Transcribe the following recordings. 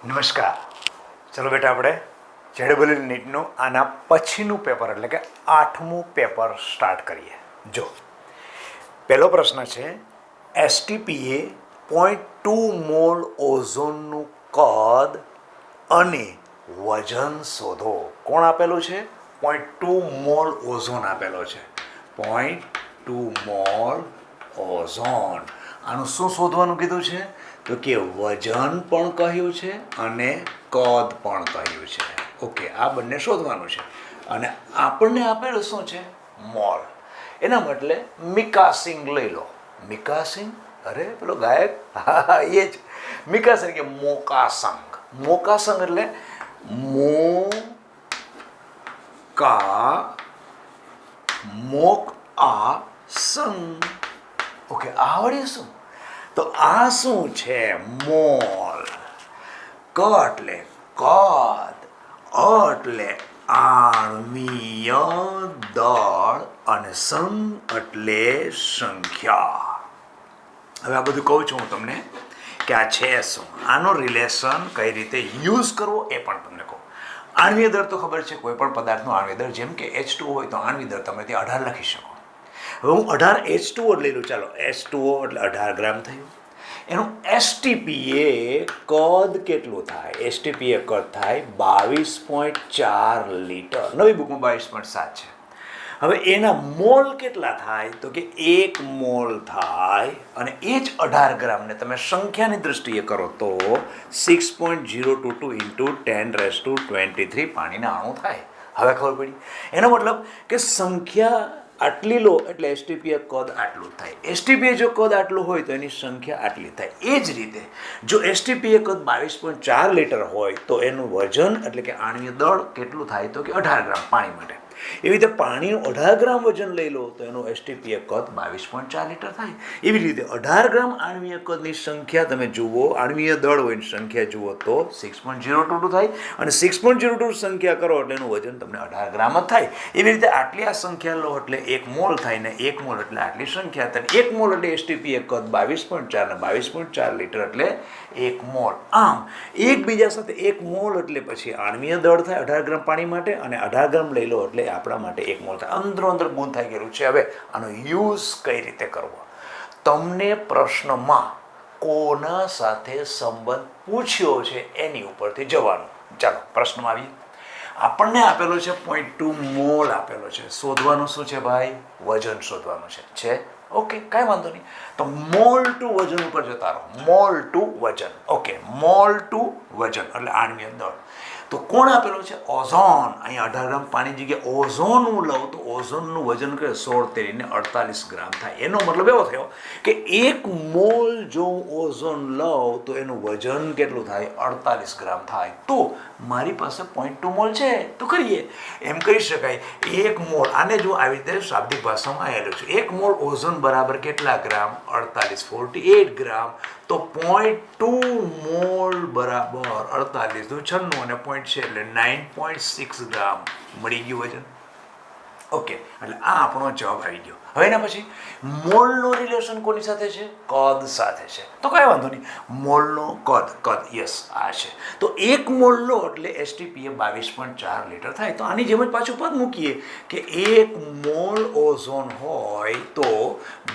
નમસ્કાર. ચલો બેટા, આપણે જેડબલ્યુ નીટનું આના પછીનું પેપર એટલે કે 8મું પેપર સ્ટાર્ટ કરીએ. જો પહેલો પ્રશ્ન છે, એસટીપીએ 0.2 મોલ ઓઝોનનું કદ અને વજન શોધો. કોણ આપેલું છે? 0.2 મોલ ઓઝોન આપેલો છે. 0.2 મોલ ઓઝોન. આનું શું શોધવાનું કીધું છે? તો કે વજન પણ કહ્યું છે અને કદ પણ કહ્યું છે. ઓકે, આ બંને શોધવાનું છે. અને આપણને આપેલું શું છે? મોલ. એના બદલે મિકા સિંગ લઈ લો. મિકા સિંગ, અરે પેલો ગાયક, હા એ જ મિકા સિંગ કે મોકા સંગ. મોકા સંગ એટલે મોક આ સંગ. ઓકે, આવડ્યું? તો આ શું છે? મોલ. ક એટલે કદ, એટલે આણ્વીય દળ અને સં એટલે સંખ્યા. હવે આ બધું કહું છું હું તમને કે આ છે શું, આનો રિલેશન કઈ રીતે યુઝ કરવો એ પણ તમને કહું. આણ્વીય દળ તો ખબર છે, કોઈ પણ પદાર્થનો આણ્વીય દળ, જેમ કે H2O હોય તો આણ્વીય દળ તમે ત્યાં 18 લખી શકો. હવે હું 18 H2O લઈ લઉં. ચાલો, H2O એટલે 18 ગ્રામ થયું. એનું એસટીપીએ કદ કેટલું થાય? એસટીપીએ કદ થાય 22.4 લીટર. નવી બુકમાં 22.7 છે. હવે એના મોલ કેટલા થાય? તો કે 1 મોલ થાય. અને એ જ 18 ગ્રામને તમે સંખ્યાની દ્રષ્ટિએ કરો તો 6.022 × 10⁻23 પાણીના અણુ થાય. હવે ખબર પડી? એનો મતલબ કે સંખ્યા આટલી લો એટલે એસટીપીએ કદ આટલું થાય. એસટીપીએ જો કદ આટલું હોય તો એની સંખ્યા આટલી થાય. એ જ રીતે જો એસટીપીએ કદ 22.4 લીટર હોય તો એનું વજન એટલે કે આણ્વીય દળ કેટલું થાય? તો કે 18 ગ્રામ પાણી માટે. એવી રીતે પાણીનું 18 ગ્રામ વજન લઈ લો તો એનું એસટીપીએ કદ 22.4 લીટર થાય. એવી રીતે 18 ગ્રામ આણ્વીય કદની સંખ્યા તમે જુઓ, આણ્વીય દળ હોય એની સંખ્યા જુઓ તો 6.022 થાય. અને 6.022 સંખ્યા કરો એટલે એનું વજન તમને 18 ગ્રામ જ થાય. એવી રીતે આટલી આ સંખ્યા લો એટલે 1 મોલ થાય ને 1 મોલ એટલે આટલી સંખ્યા થાય. 1 મોલ એટલે એસટીપીએ કદ 22.4 ને 22.4 લીટર એટલે 1 મોલ. આમ એકબીજા સાથે 1 મોલ એટલે પછી આણ્વીય દળ થાય 18 ગ્રામ પાણી માટે, અને 18 ગ્રામ લઈ લો એટલે આપણા માટે 1 મોલ થાય. અંદરો અંદર ગુણ થઈ ગયેલું છે. હવે આનો યુઝ કઈ રીતે કરવો? તમને પ્રશ્નમાં કોના સાથે સંબંધ પૂછ્યો છે એની ઉપરથી જવાનું. ચાલો પ્રશ્નમાં આવીએ. આપણને આપેલો છે 0.2 મોલ આપેલો છે. શોધવાનું શું છે ભાઈ? વજન શોધવાનું છે. ઓકે, કાંઈ વાંધો નહીં. તો મોલ ટુ વજન ઉપર જતા રહો. મોલ ટુ વજન. ઓકે, મોલ ટુ વજન એટલે આણ્વીય દળ. તો કોણ આપેલું છે? ઓઝોન. અહીંયા 18 ગ્રામ પાણી જગ્યાએ ઓઝોન હું લઉં તો ઓઝોનનું વજન કે 16 × 48 ગ્રામ થાય. એનો મતલબ એવો થયો કે 1 મોલ જો હું ઓઝોન લઉં તો એનું વજન કેટલું થાય? 48 ગ્રામ થાય. તો મારી પાસે 0.2 મોલ છે તો કરીએ. એમ કહી શકાય 1 મોલ, આને જો આવી રીતે શાબ્દિક ભાષામાં આવેલું છે, 1 મોલ ઓઝોન બરાબર કેટલા ગ્રામ? 48 ગ્રામ. તો 0.2 મોલ બરાબર 48 × 96 અને પોઈન્ટ છે એટલે 9.6 ગ્રામ મળી ગયું વજન. ઓકે, એટલે આ આપણો જવાબ આવી ગયો. હવે એના પછી મોલનો રિલેશન કોની સાથે છે? કદ સાથે છે. તો કાંઈ વાંધો નહીં, મોલનો કદ યસ આ છે. તો 1 મોલ લો એટલે એસટીપીએ 22.4 લીટર થાય. તો આની જેમ જ પાછું પદ મૂકીએ કે 1 મોલ ઓઝોન હોય તો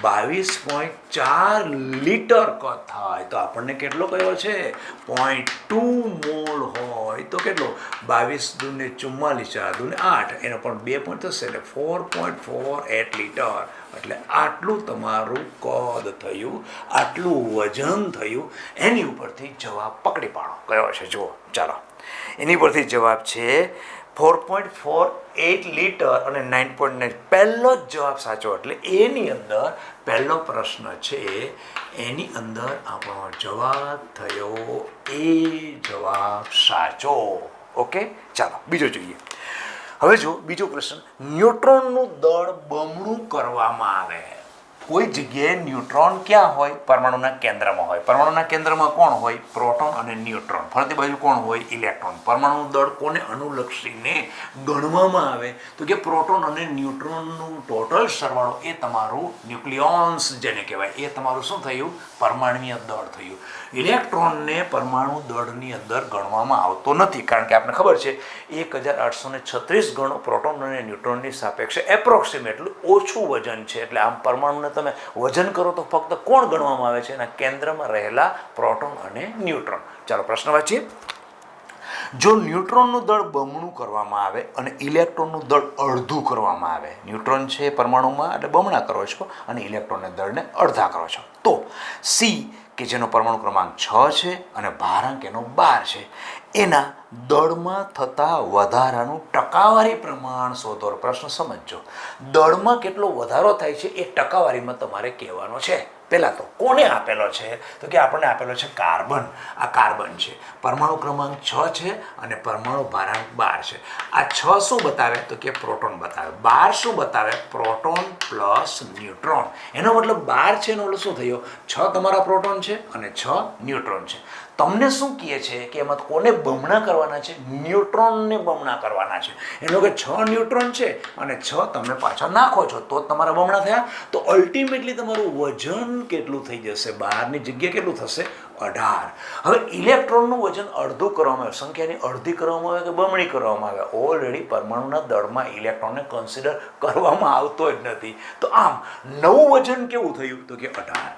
22.4 લીટર કદ થાય. તો આપણને કેટલો કયો છે? 0.2 મોલ હોય તો કેટલો? 22 × 2 = 44, 4 × 8, એનો પણ 2 પોઈન્ટ થશે એટલે 4.48 લીટર. એટલે આટલું તમારું કદ થયું, આટલું વજન થયું. એની ઉપરથી જવાબ પકડી પાડો કયો છે જુઓ. ચાલો, એની પરથી જવાબ છે 4.48 લીટર અને 9.9. પહેલો જ જવાબ સાચો. એટલે એની અંદર પહેલો પ્રશ્ન છે એની અંદર આપણો જવાબ થયો એ જવાબ સાચો. ઓકે, ચાલો બીજો જોઈએ. હવે જો બીજો પ્રશ્ન, ન્યુટ્રોનનું દળ બમણું કરવામાં આવે કોઈ જગ્યાએ ન્યુટ્રોન ક્યાં હોય? પરમાણુના કેન્દ્રમાં હોય. પરમાણુના કેન્દ્રમાં કોણ હોય? પ્રોટોન અને ન્યુટ્રોન. ફરતી બાજુ કોણ હોય? ઇલેક્ટ્રોન. પરમાણુ દળ કોને અનુલક્ષીને ગણવામાં આવે? તો કે પ્રોટોન અને ન્યુટ્રોનનું ટોટલ સરવાળો એ તમારું ન્યુક્લિયોન્સ જેને કહેવાય, એ તમારું શું થયું? પરમાણુય દળ થયું. ઇલેક્ટ્રોનને પરમાણુ દળની અંદર ગણવામાં આવતો નથી, કારણ કે આપણને ખબર છે 1836 ગણો પ્રોટોન અને ન્યુટ્રોનની સાપેક્ષે એપ્રોક્સિમેટલી ઓછું વજન છે. એટલે આમ પરમાણુને તમે વજન કરો તો ફક્ત કોણ ગણવામાં આવે છે? એના કેન્દ્રમાં રહેલા પ્રોટોન અને ન્યુટ્રોન. ચાલો પ્રશ્ન વાંચીએ. જો ન્યુટ્રોનનું દળ બમણું કરવામાં આવે અને ઇલેક્ટ્રોનનું દળ અડધું કરવામાં આવે, ન્યુટ્રોન છે પરમાણુમાં એટલે બમણા કરો છો અને ઇલેક્ટ્રોનના દળને અડધા કરો છો, તો સી કે જેનો પરમાણુ ક્રમાંક 6 છે અને ભારાંક એનો 12 છે, એના દળમાં થતા વધારાનું ટકાવારી પ્રમાણ શોધો. પ્રશ્ન સમજજો. દળમાં કેટલો વધારો થાય છે એ ટકાવારીમાં તમારે કહેવાનો છે. પહેલાં તો કોને આપેલો છે? તો કે આપણને આપેલો છે કાર્બન. આ કાર્બન છે, પરમાણુ ક્રમાંક 6 છે અને પરમાણુ ભારાંક 12 છે. આ 6 શું બતાવે? તો કે પ્રોટોન બતાવે. 12 શું બતાવે? Proton plus neutron. એનો મતલબ 12 છે એનો મતલબ શું થયો? 6 તમારા પ્રોટોન છે અને 6 ન્યુટ્રોન છે. તમને શું કહે છે કે એમાં કોને બમણા કરવાના છે? ન્યુટ્રોનને બમણા કરવાના છે. એનો કે 6 ન્યુટ્રોન છે અને 6 તમે પાછા નાખો છો તો તમારા બમણા થયા. તો અલ્ટિમેટલી તમારું વજન કેટલું થઈ જશે? 12ની જગ્યાએ કેટલું થશે? 18. હવે ઇલેક્ટ્રોનનું વજન અડધું કરવામાં આવે, સંખ્યાની અડધી કરવામાં આવે કે બમણી કરવામાં આવે, ઓલરેડી પરમાણુના દળમાં ઇલેક્ટ્રોનને કન્સિડર કરવામાં આવતો જ નથી. તો આમ નવું વજન કેવું થયું? તો કે 18.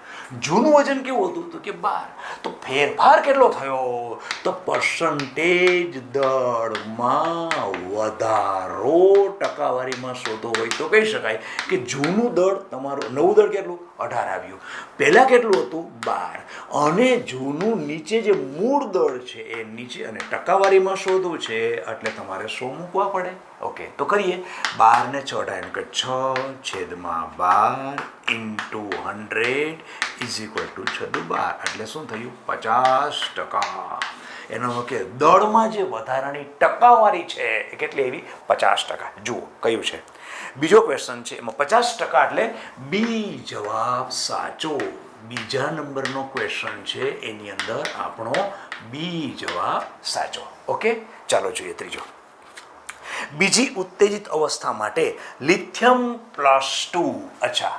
જૂનું વજન કેવું હતું? તો કે 12. તો ફેરફાર કેટલો થયો? તો પર્સન્ટેજ દળમાં વધારો ટકાવારીમાં શોધો હોય તો કહી શકાય કે જૂનું દળ તમારું, નવું દળ કેટલું? 18 આવ્યું. પહેલાં કેટલું હતું? 12. અને જૂનું નીચે જે મૂળ દળ છે એ નીચે અને ટકાવારીમાં શોધવું છે એટલે તમારે 100 મૂકવા પડે. ઓકે, તો કરીએ. 12 ને 6 કે 6/12 ઇન્ટુ 100 ઇઝ ઇક્વલ ટુ 6×12 એટલે શું થયું? 50%. એનો કે દળમાં જે વધારાની ટકાવારી છે એ કેટલી એવી? 50%. જુઓ કયું છે. બીજો ક્વેશ્ચન છે, એમાં 50% એટલે બી જવાબ સાચો. બીજા નંબરનો ક્વેશ્ચન છે એની અંદર આપણો બી જવાબ સાચો. ઓકે, ચાલો જોઈએ ત્રીજો. બીજી ઉત્તેજિત અવસ્થા માટે લિથિયમ +2. અચ્છા,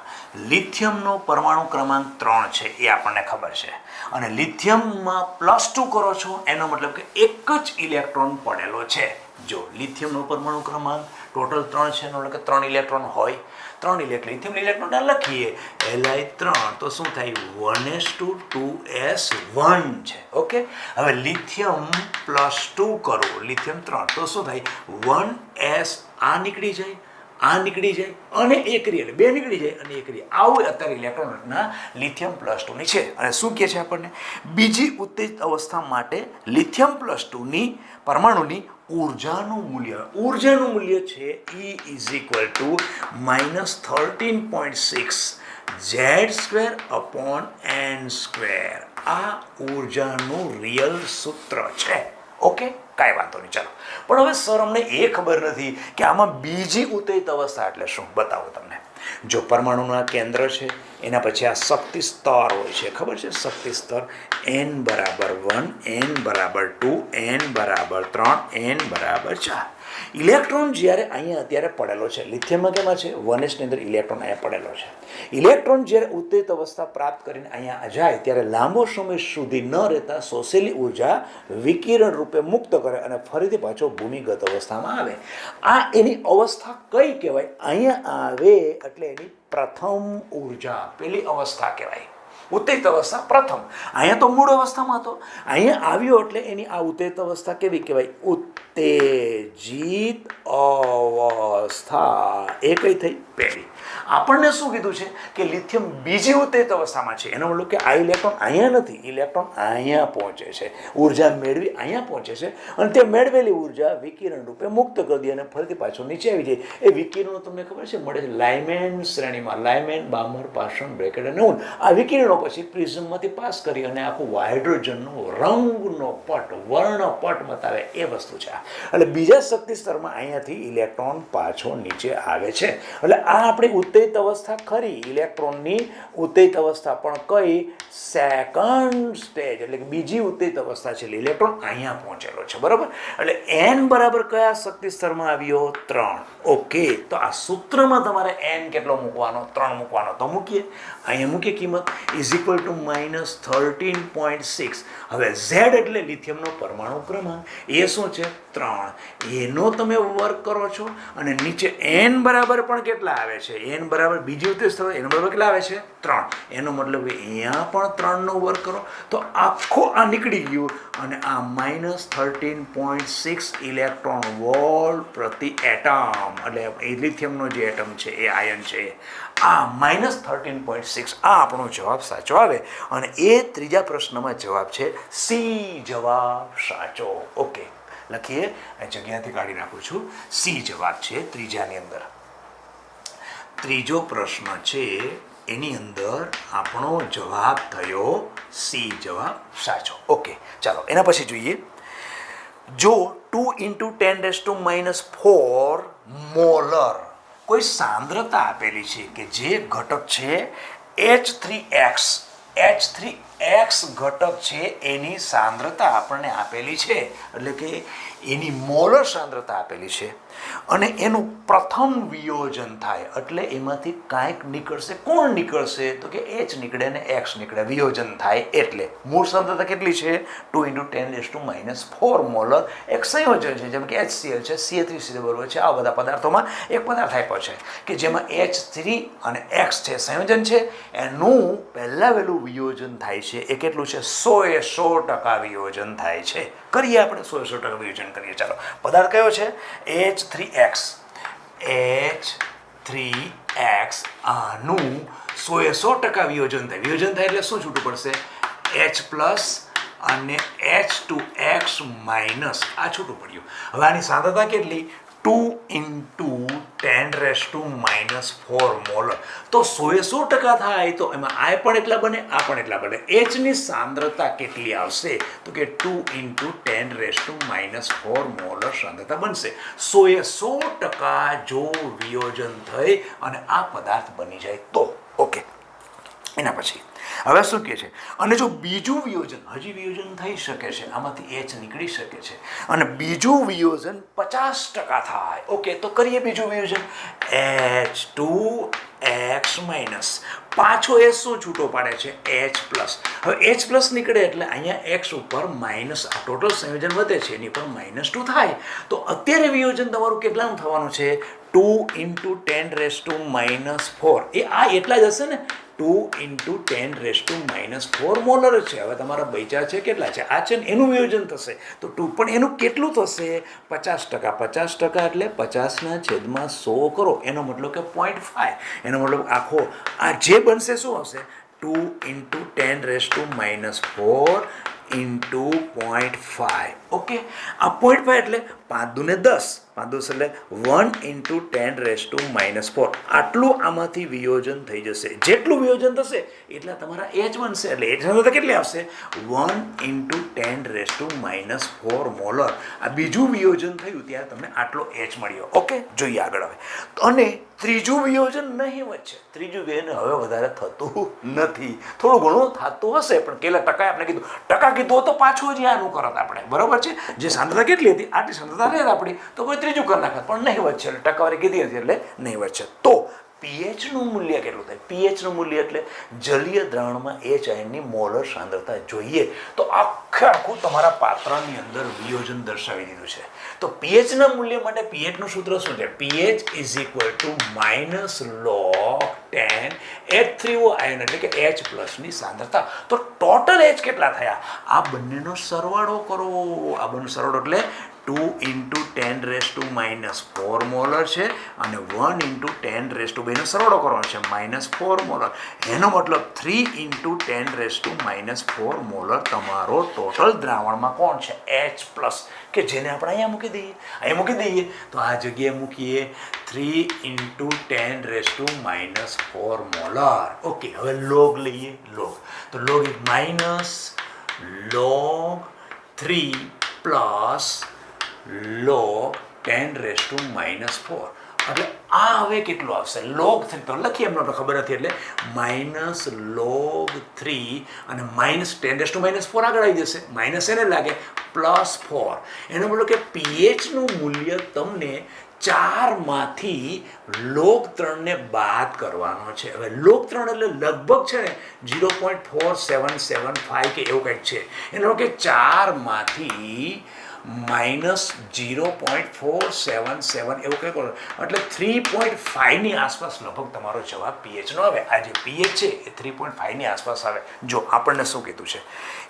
લિથિયમનો પરમાણુ ક્રમાંક 3 છે એ આપણને ખબર છે અને લિથિયમમાં +2 કરો છો એનો મતલબ કે એક જ ઇલેક્ટ્રોન પડેલો છે. જો લિથિયમનો પરમાણુ ક્રમાંક ટોટલ 3 છે એનો મતલબ કે 3 ઇલેક્ટ્રોન હોય. 3 લિથિયમ ઇલેક્ટ્રોન લખીએ Li3 તો શું થાય? 1s2 છે. ઓકે, હવે લિથિયમ +2 કરો, લિથિયમ 3 તો શું થાય? 1s આ નીકળી જાય, આ નીકળી જાય અને એક રહી, એટલે 2 નીકળી જાય અને એક રહી. આવું અત્યારે ઇલેક્ટ્રોન રચના લિથિયમ +2 ની છે. અને શું કહે છે આપણને? બીજી ઉત્તેજિત અવસ્થા માટે લિથિયમ +2 ની પરમાણુની ઊર્જાનું મૂલ્ય છે E is equal two -13.6 Z²/n². આ ઊર્જાનું રિયલ સૂત્ર છે. ઓકે, કાંઈ વાંધો નહીં. ચાલો, પણ હવે સર અમને એ ખબર નથી કે આમાં બીજી ઉત્તેજિત અવસ્થા એટલે શું? બતાવો તમને. જો પરમાણુના કેન્દ્ર છે એના પછી આ શક્તિ સ્તર હોય છે, ખબર છે? શક્તિ સ્તર n = 1, n = 2, n = 3, n = 4. Electron જ્યારે અહીંયા અત્યારે પડેલો છે, લિથિયમમાં કેમાં છે? 1s ની અંદર ઇલેક્ટ્રોન અહીંયા પડેલો છે. ઇલેક્ટ્રોન જ્યારે ઉત્તેજિત અવસ્થા પ્રાપ્ત કરીને અહીંયા જાય ત્યારે લાંબો સમય સુધી ન રહેતા શોષેલી ઉર્જા વિકિરણ રૂપે મુક્ત કરે અને ફરીથી પાછો ભૂમિગત અવસ્થામાં આવે. આ એની અવસ્થા કઈ કહેવાય? અહીંયા આવે એટલે એની પ્રથમ ઉર્જા, પેલી અવસ્થા કહેવાય. ઉત્તેજિત અવસ્થા પ્રથમ. અહીંયા તો મૂળ અવસ્થામાં હતો, અહીંયા આવ્યો એટલે એની આ ઉત્તેજિત અવસ્થા કેવી કહેવાય? ઉત્તેજિત અવસ્થા. એ કઈ થઈ? પહેલી. આપણને શું કીધું છે કે લિથિયમ બીજી ઉત્તેજિત અવસ્થામાં છે. એનો મતલબ કે આ ઇલેક્ટ્રોન અહીંયા નથી, ઇલેક્ટ્રોન અહીંયા પહોંચે છે, ઉર્જા મેળવી અહીંયા પહોંચે છે અને તે મેળવેલી ઉર્જા વિકિરણ રૂપે મુક્ત કરી દે અને ફરીથી પાછો નીચે આવી જાય. એ વિકિરણો તમને ખબર છે મળે છે લાઇમેન શ્રેણીમાં, લાઇમેન, બામર, પાર્સન, બ્રેકેટ અને ઊન. આ વિકિરણો પછી પ્રિઝમમાંથી પાસ કરી અને આખું હાઇડ્રોજનનો રંગનો પટ, વર્ણપટ બતાવે એ વસ્તુ છે. એટલે બીજા શક્તિ સ્તરમાં અહીંયાથી ઇલેક્ટ્રોન પાછો નીચે આવે છે. એટલે આ આપણી ઉત્તેજિત અવસ્થા ખરી, ઇલેક્ટ્રોનની ઉત્તેજિત અવસ્થા, પણ કઈ? સેકન્ડ સ્ટેજ, એટલે કે બીજી ઉત્તેજિત અવસ્થા છે. ઇલેક્ટ્રોન અહીંયા પહોંચેલો છે, બરાબર. એટલે n બરાબર કયા શક્તિ સ્તરમાં આવ્યો? 3. ઓકે, તો આ સૂત્રમાં તમારે n કેટલો મૂકવાનો? 3 મૂકવાનો. તો મૂકીએ, અહીંયા મૂકીએ કિંમત ઇઝ ઇક્વલ ટુ -13.6. હવે z એટલે લિથિયમનો પરમાણુ ક્રમાંક, એ શું છે? 3. એનો તમે વર્ક કરો છો અને નીચે n બરાબર પણ કેટલા આવે છે? n બરાબર બીજી ઉત્તેજિત અવસ્થા, એનો બરાબર કેટલા આવે છે? 3. એનો મતલબ કે અહીંયા પણ 3 નો વર્ક કરો તો આખો આ નીકળી ગયું અને આ -13.6 ઇલેક્ટ્રોન વોલ્ટ પ્રતિ એટમ, એટલે લિથિયમનો જે એટમ છે એ આયન છે, આ -13.6 આ આપણો જવાબ સાચો આવે. અને એ ત્રીજા પ્રશ્નમાં જવાબ છે સી જવાબ સાચો. ઓકે, લખીએ, આ જગ્યાથી કાઢી નાખું છું. સી જવાબ છે ત્રીજાની અંદર. ત્રીજો પ્રશ્ન છે એની અંદર આપણો જવાબ થયો સી જવાબ સાચો. ઓકે, ચાલો એના પછી જોઈએ. જો 2 × 10⁻⁴ મોલર કોઈ સાંદ્રતા આપેલી છે કે જે ઘટક છે H3X ઘટક છે, એની સાંદ્રતા આપણને આપેલી છે, એટલે કે એની મોલર સાંદ્રતા આપેલી છે, અને એનું પ્રથમ વિયોજન થાય એટલે એમાંથી કાંઈક નીકળશે. કોણ નીકળશે? તો કે H નીકળે ને X નીકળે, વિયોજન થાય એટલે. મૂળ સાંદ્રતા કેટલી છે? 2 × 10⁻⁴ મોલર. એક સંયોજન છે, જેમ કે HCl છે, Ca3CO બરોબર છે. આ બધા પદાર્થોમાં એક પદાર્થ આપ્યો છે કે જેમાં H3 અને X છે, સંયોજન છે, એનું પહેલા વહેલું વિયોજન થાય છે. એ કેટલું છે? 100% વિયોજન થાય છે. કરીએ આપણે 100% વિયોજન કરીએ. ચાલો, પદાર્થ કયો છે? H3X. આનું 100% વિયોજન થાય. વિયોજન થાય એટલે શું છૂટું પડશે? H+ અને H2X- આ છૂટું પડ્યું. હવે આની સાંદ્રતા કેટલી? 2 × 10⁻⁴ મોલર. તો 100% થાય તો એમાં આ પણ એટલા બને, આ પણ એટલા બને. H ની સાંદ્રતા કેટલી આવશે? તો કે 2 × 10⁻⁴ મોલર સાંદ્રતા બનશે. 100% જો વિયોજન થઈ અને આ પદાર્થ બની જાય તો. ઓકે, એના પછી હવે શું કહે છે? અને જો બીજું વિયોજન, હજી વિયોજન થઈ શકે છે, આમાંથી H નીકળી શકે છે, અને બીજું વિયોજન 50% થાય. ઓકે, તો કરીએ બીજું વિયોજન. H2X-, પાછો H શું છૂટો પાડે છે? H+. હવે H+ નીકળે એટલે અહીંયા X ઉપર માઇનસ, આ ટોટલ સંયોજન વધે છે, એની પર -2 થાય. તો અત્યારે વિયોજન તમારું કેટલાનું થવાનું છે? 2 × 10⁻⁴. એ આ એટલા જ હશે ને? 2 × 10⁻⁴ મોલર છે. હવે તમારા બચ્યા છે કેટલા છે? આ છે ને, એનું વિયોજન થશે તો 2, પણ એનું કેટલું થશે? 50%. 50% એટલે 50/100 કરો, એનો મતલબ કે 0.5. એનો મતલબ આખો આ જે બનશે શું હશે? 2 × 10⁻⁴ × 0.5. ઓકે, આ 0.5 એટલે 5 × 10. 5 એટલે 1 × 10⁻⁴. આટલું આમાંથી વિયોજન થઈ જશે. જેટલું વિયોજન થશે એટલા તમારા H બનશે. એટલે H સાંદ્રતા કેટલી આવશે? 1 × 10⁻⁴ મોલર. આ બીજું વિયોજન થયું ત્યારે તમને આટલો H મળ્યો. ઓકે, જોઈએ આગળ હવે. અને ત્રીજું વિયોજન નહીવત છે. ત્રીજું વિયોજન હવે વધારે થતું નથી. થોડું ઘણું થતું હશે, પણ કેટલા ટકા આપણે કીધું? ટકા કીધું તો પાછું જ આનું કરત આપણે, બરોબર છે. જે સાંદ્રતા કેટલી હતી આટલી સાંદ્રતા રહે આપણી, તો કોઈ ત્રીજું કરી નાખત, પણ નહીવત છે. એટલે ટકાવારી કીધી હતી એટલે નહીવત છે. તો pH નું મૂલ્ય કેટલું થાય? pH નું મૂલ્ય એટલે જલીય દ્રાવણમાં H આયનની મોલર સાંદ્રતા જોઈએ. તો આખું તમારા પાત્રની અંદર વિયોજન દર્શાવી દીધું છે. તો pH ના મૂલ્ય માટે pH નું સૂત્ર શું છે? pH = -log10 H3O આયન એટલે કે H+ ની સાંદ્રતા. તો ટોટલ H કેટલા થયા? આ બંનેનો સરવાળો કરો. આ બંનેનો સરવાળો એટલે 2 × 10⁻⁴ મોલર છે અને 1 × 10⁻, નો સરવાળો કરવાનો છે, -4 મોલર. એનો મતલબ 3 × 10⁻⁴ મોલર તમારો ટોટલ દ્રાવણમાં કોણ છે? H+, કે જેને આપણે અહીંયા મૂકી દઈએ. અહીંયા મૂકી દઈએ તો આ જગ્યાએ મૂકીએ 3 × 10⁻⁴ મોલર. ઓકે, હવે લોગ લઈએ. લોગ, તો લોગ -log3 + log 10⁻⁴. એટલે આ હવે કેટલું આવશે log3 તો લખીએ એમને ખબર નથી એટલે -log3 અને -10⁻⁴ આગળ આવી જશે માઇનસ એને લાગે +4 એનો મતલબ કે પીએચનું મૂલ્ય તમને 4માંથી log3 ને બાદ કરવાનો છે હવે log3 એટલે લગભગ છે ને 0.4775 કે એવું કંઈક છે એનો કે 4માંથી -0.477 એવું કંઈક એટલે 3.5 ની આસપાસ લગભગ તમારો જવાબ પીએચનો આવે આ જે પીએચ છે એ 3.5 ની આસપાસ આવે જો આપણને શું કીધું છે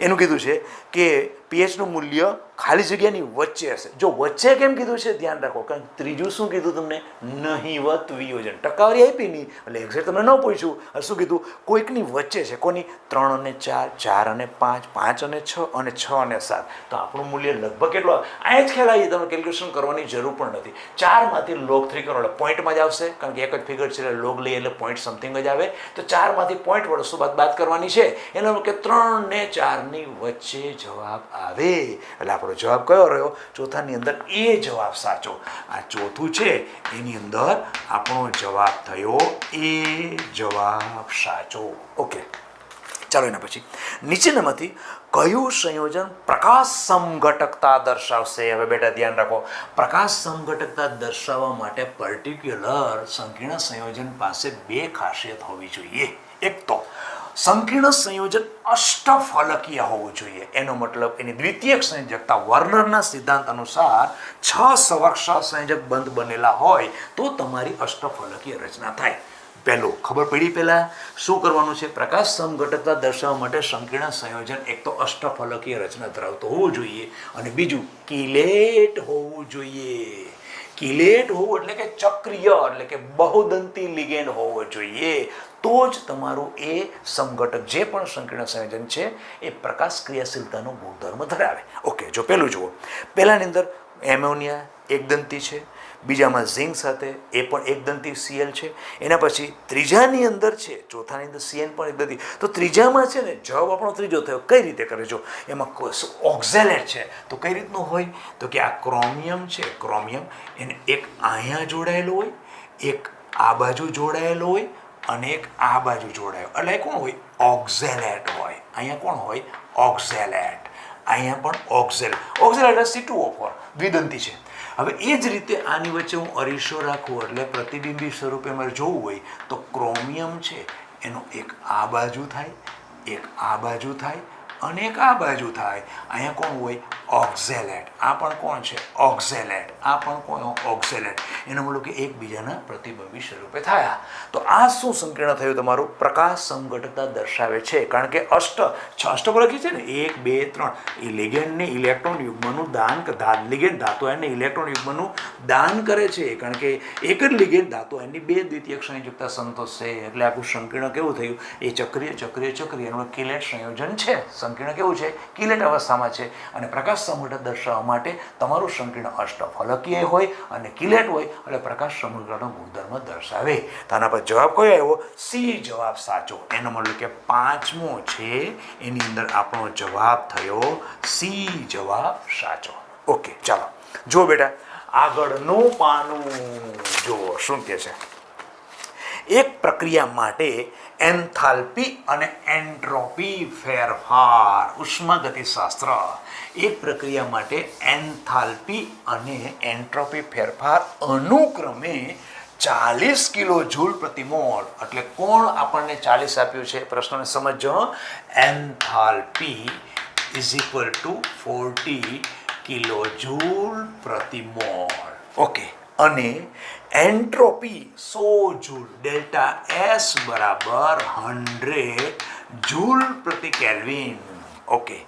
એનું કીધું છે કે પીએચનું મૂલ્ય ખાલી જગ્યાની વચ્ચે હશે જો વચ્ચે કેમ કીધું છે ધ્યાન રાખો કારણ ત્રીજું શું કીધું તમને નહિવત વિયોજન ટકાવારી આપી નહીં એટલે એક્ઝેક્ટ તમને ન પૂછ્યું શું કીધું કોઈકની વચ્ચે છે કોની 3 અને 4 4 અને 5 5 અને 6 અને 6 અને 7 તો આપણું મૂલ્ય લગભગ કેટલું અહીંયા જ ખ્યાલ આવી તમે કેલ્ક્યુલેશન કરવાની જરૂર પણ નથી 4માંથી log3 કરો એટલે પોઈન્ટમાં જ આવશે કારણ કે એક જ ફિગર છે એટલે log લઈએ એટલે પોઈન્ટ સમથિંગ જ આવે તો 4માંથી પોઈન્ટ વડે શું બાદ કરવાની છે એનો કે 3 ને 4 ની વચ્ચે જવાબ આવે એટલે આપણો જવાબ કયો રહ્યો ચોથાની અંદર એ જવાબ સાચો આ ચોથું છે એની અંદર આપણો જવાબ થયો એ જવાબ સાચો ઓકે ચાલો એના પછી નીચેનામાંથી કયું સંયોજન પ્રકાશ સમઘટકતા દર્શાવશે હવે બેટા ધ્યાન રાખો પ્રકાશ સમઘટકતા દર્શાવવા માટે પર્ટિક્યુલર સંકીર્ણ સંયોજન પાસે બે ખાસિયત હોવી જોઈએ એક તો સંકીર્ણ સંયોજન અષ્ટફલકીય હોવું જોઈએ એનો મતલબ એની દ્વિતીયક સંયોજકતા વર્નરના સિદ્ધાંત અનુસાર 6 સવર્ક્ષ સંયોજક બંધ બનેલા હોય તો તમારી અષ્ટફલકીય રચના થાય પહેલું ખબર પડી પહેલા શું કરવાનું છે પ્રકાશ સમઘટકતા દર્શાવવા માટે સંકીર્ણ સંયોજન એક તો અષ્ટફલકીય રચના ધરાવતો હોવું જોઈએ અને બીજું કિલેટ હોવું જોઈએ કિલેટ હોવું એટલે કે ચક્રીય એટલે કે બહુદંતી લિગેન્ડ હોવો જોઈએ તો જ તમારું એ સમઘટક જે પણ સંકીર્ણ સંયોજન છે એ પ્રકાશ ક્રિયાશીલતાનો ગુણધર્મ ધરાવે ઓકે જો પહેલું જુઓ પહેલાની અંદર એમોનિયા એકદંતી છે બીજામાં ઝિંક સાથે એ પણ એકદંતી સીએલ છે એના પછી ત્રીજાની અંદર છે ચોથાની અંદર સીએન પણ એકદંતી તો ત્રીજામાં છે ને જવાબ આપણો ત્રીજો થયો કઈ રીતે કરે જો એમાં ઓક્ઝેલેટ છે તો કઈ રીતનું હોય તો કે આ ક્રોમિયમ છે ક્રોમિયમ એને એક અહીંયા જોડાયેલો હોય એક આ બાજુ જોડાયેલો હોય અને એક આ બાજુ જોડાયો એટલે કોણ હોય ઓક્ઝેલેટ હોય અહીંયા કોણ હોય ઓક્ઝેલેટ અહીંયા પણ ઓક્ઝેલેટ C2O4 દ્વિદંતી છે હવે એ જ રીતે આની વચ્ચે હું અરીસો રાખું એટલે પ્રતિબિંબી સ્વરૂપે મારે જોવું હોય તો ક્રોમિયમ છે એનો એક આ બાજુ થાય એક આ બાજુ થાય અને એક આ બાજુ થાય અહીંયા કોણ હોય ઓક્ઝેલેટ આ પણ કોણ છે ઓક્ઝેલેટ આ પણ કોણ ઓક્ઝેલેટ એનો મતલબ કે એકબીજાના પ્રતિબિંબી સ્વરૂપે થયા તો આ શું સંકીર્ણ થયું તમારું પ્રકાશ સમઘટકતા દર્શાવે છે કારણ કે અષ્ટફલકી છે ને 1 2 3 એ લિગેન્ડને ઇલેક્ટ્રોન યુગ્મનું દાન લિગેન્ડ ધાતુ આયનને ઇલેક્ટ્રોન યુગ્મનું દાન કરે છે કારણ કે એક જ લિગેન્ડ ધાતુ આયનની બે દ્વિતીયક સંયોજકતા સંતોષે એટલે આખું સંકીર્ણ કેવું થયું એ ચક્રીય એનું કિલેટ સંયોજન છે સંકીર્ણ કેવું છે કિલેટ અવસ્થામાં છે અને પ્રકાશ સમઘટક દર્શાવવા માટે તમારું સંકીર્ણ અષ્ટફલકીય હોય અને કિલેટ હોય એટલે પ્રકાશ સમઘટકનો ગુણધર્મ દર્શાવે તો આના પર જવાબ કયો આવ્યો સી જવાબ સાચો એનો મતલબ કે પાંચમો છે એની અંદર આપણો જવાબ થયો સી જવાબ સાચો ઓકે ચાલો જો બેટા આગળનું પાનું જુઓ શું કહે છે એક પ્રક્રિયા માટે એન્થાલ્પી અને એન્ટ્રોપી ફેરફાર ઉષ્માગતિશાસ્ત્ર એક પ્રક્રિયા માટે એન્થાલ્પી અને એન્ટ્રોપી ફેરફાર અનુક્રમે 40 કિલો જૂલ પ્રતિ મોલ એટલે કોણ આપણને 40 આપ્યું છે પ્રશ્નને સમજો enthalpy is equal two 40 kilo joule પ્રતિ મોલ ઓકે અને એન્ટ્રોપી 100 જૂલ ડેલ્ટા એસ બરાબર 100 જૂલ પ્રતિ કેલ્વિન ઓકે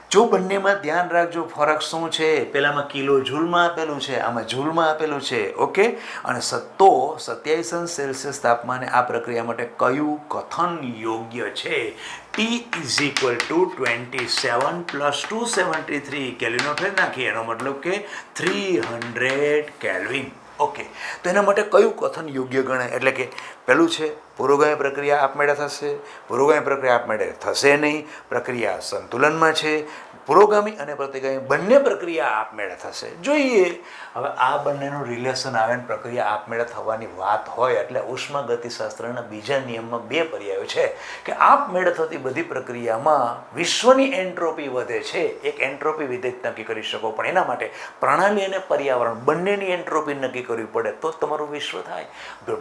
જો બંનેમાં ધ્યાન રાખજો ફરક શું છે પહેલામાં કિલો જૂલમાં આપેલું છે આમાં જૂલમાં આપેલું છે ઓકે અને 27 સેલ્સિયસ તાપમાને આ પ્રક્રિયા માટે કયું કથન યોગ્ય છે T is equal to 27 plus 273 kelvin ફેર નાખીએ એનો મતલબ કે 300 કેલ્વિન ઓકે તો એના માટે કયું કથન યોગ્ય ગણાય એટલે કે પહેલું છે પુરોગામી પ્રક્રિયા આપમેળે થશે પુરોગામી પ્રક્રિયા આપમેળે થશે નહીં પ્રક્રિયા સંતુલનમાં છે પુરોગામી અને પ્રતિગામી બંને પ્રક્રિયા આપમેળે થશે. જોઈએ હવે આ બંનેનું રિલેશન આવે ને પ્રક્રિયા આપમેળે થવાની વાત હોય એટલે ઉષ્માગતિશાસ્ત્રના બીજા નિયમમાં 2 પર્યાયો છે કે આપમેળે થતી બધી પ્રક્રિયામાં વિશ્વની એન્ટ્રોપી વધે છે. એક એન્ટ્રોપી વિધેય નક્કી કરી શકો, પણ એના માટે પ્રણાલી અને પર્યાવરણ બંનેની એન્ટ્રોપી નક્કી કરવી પડે તો જ તમારું વિશ્વ થાય.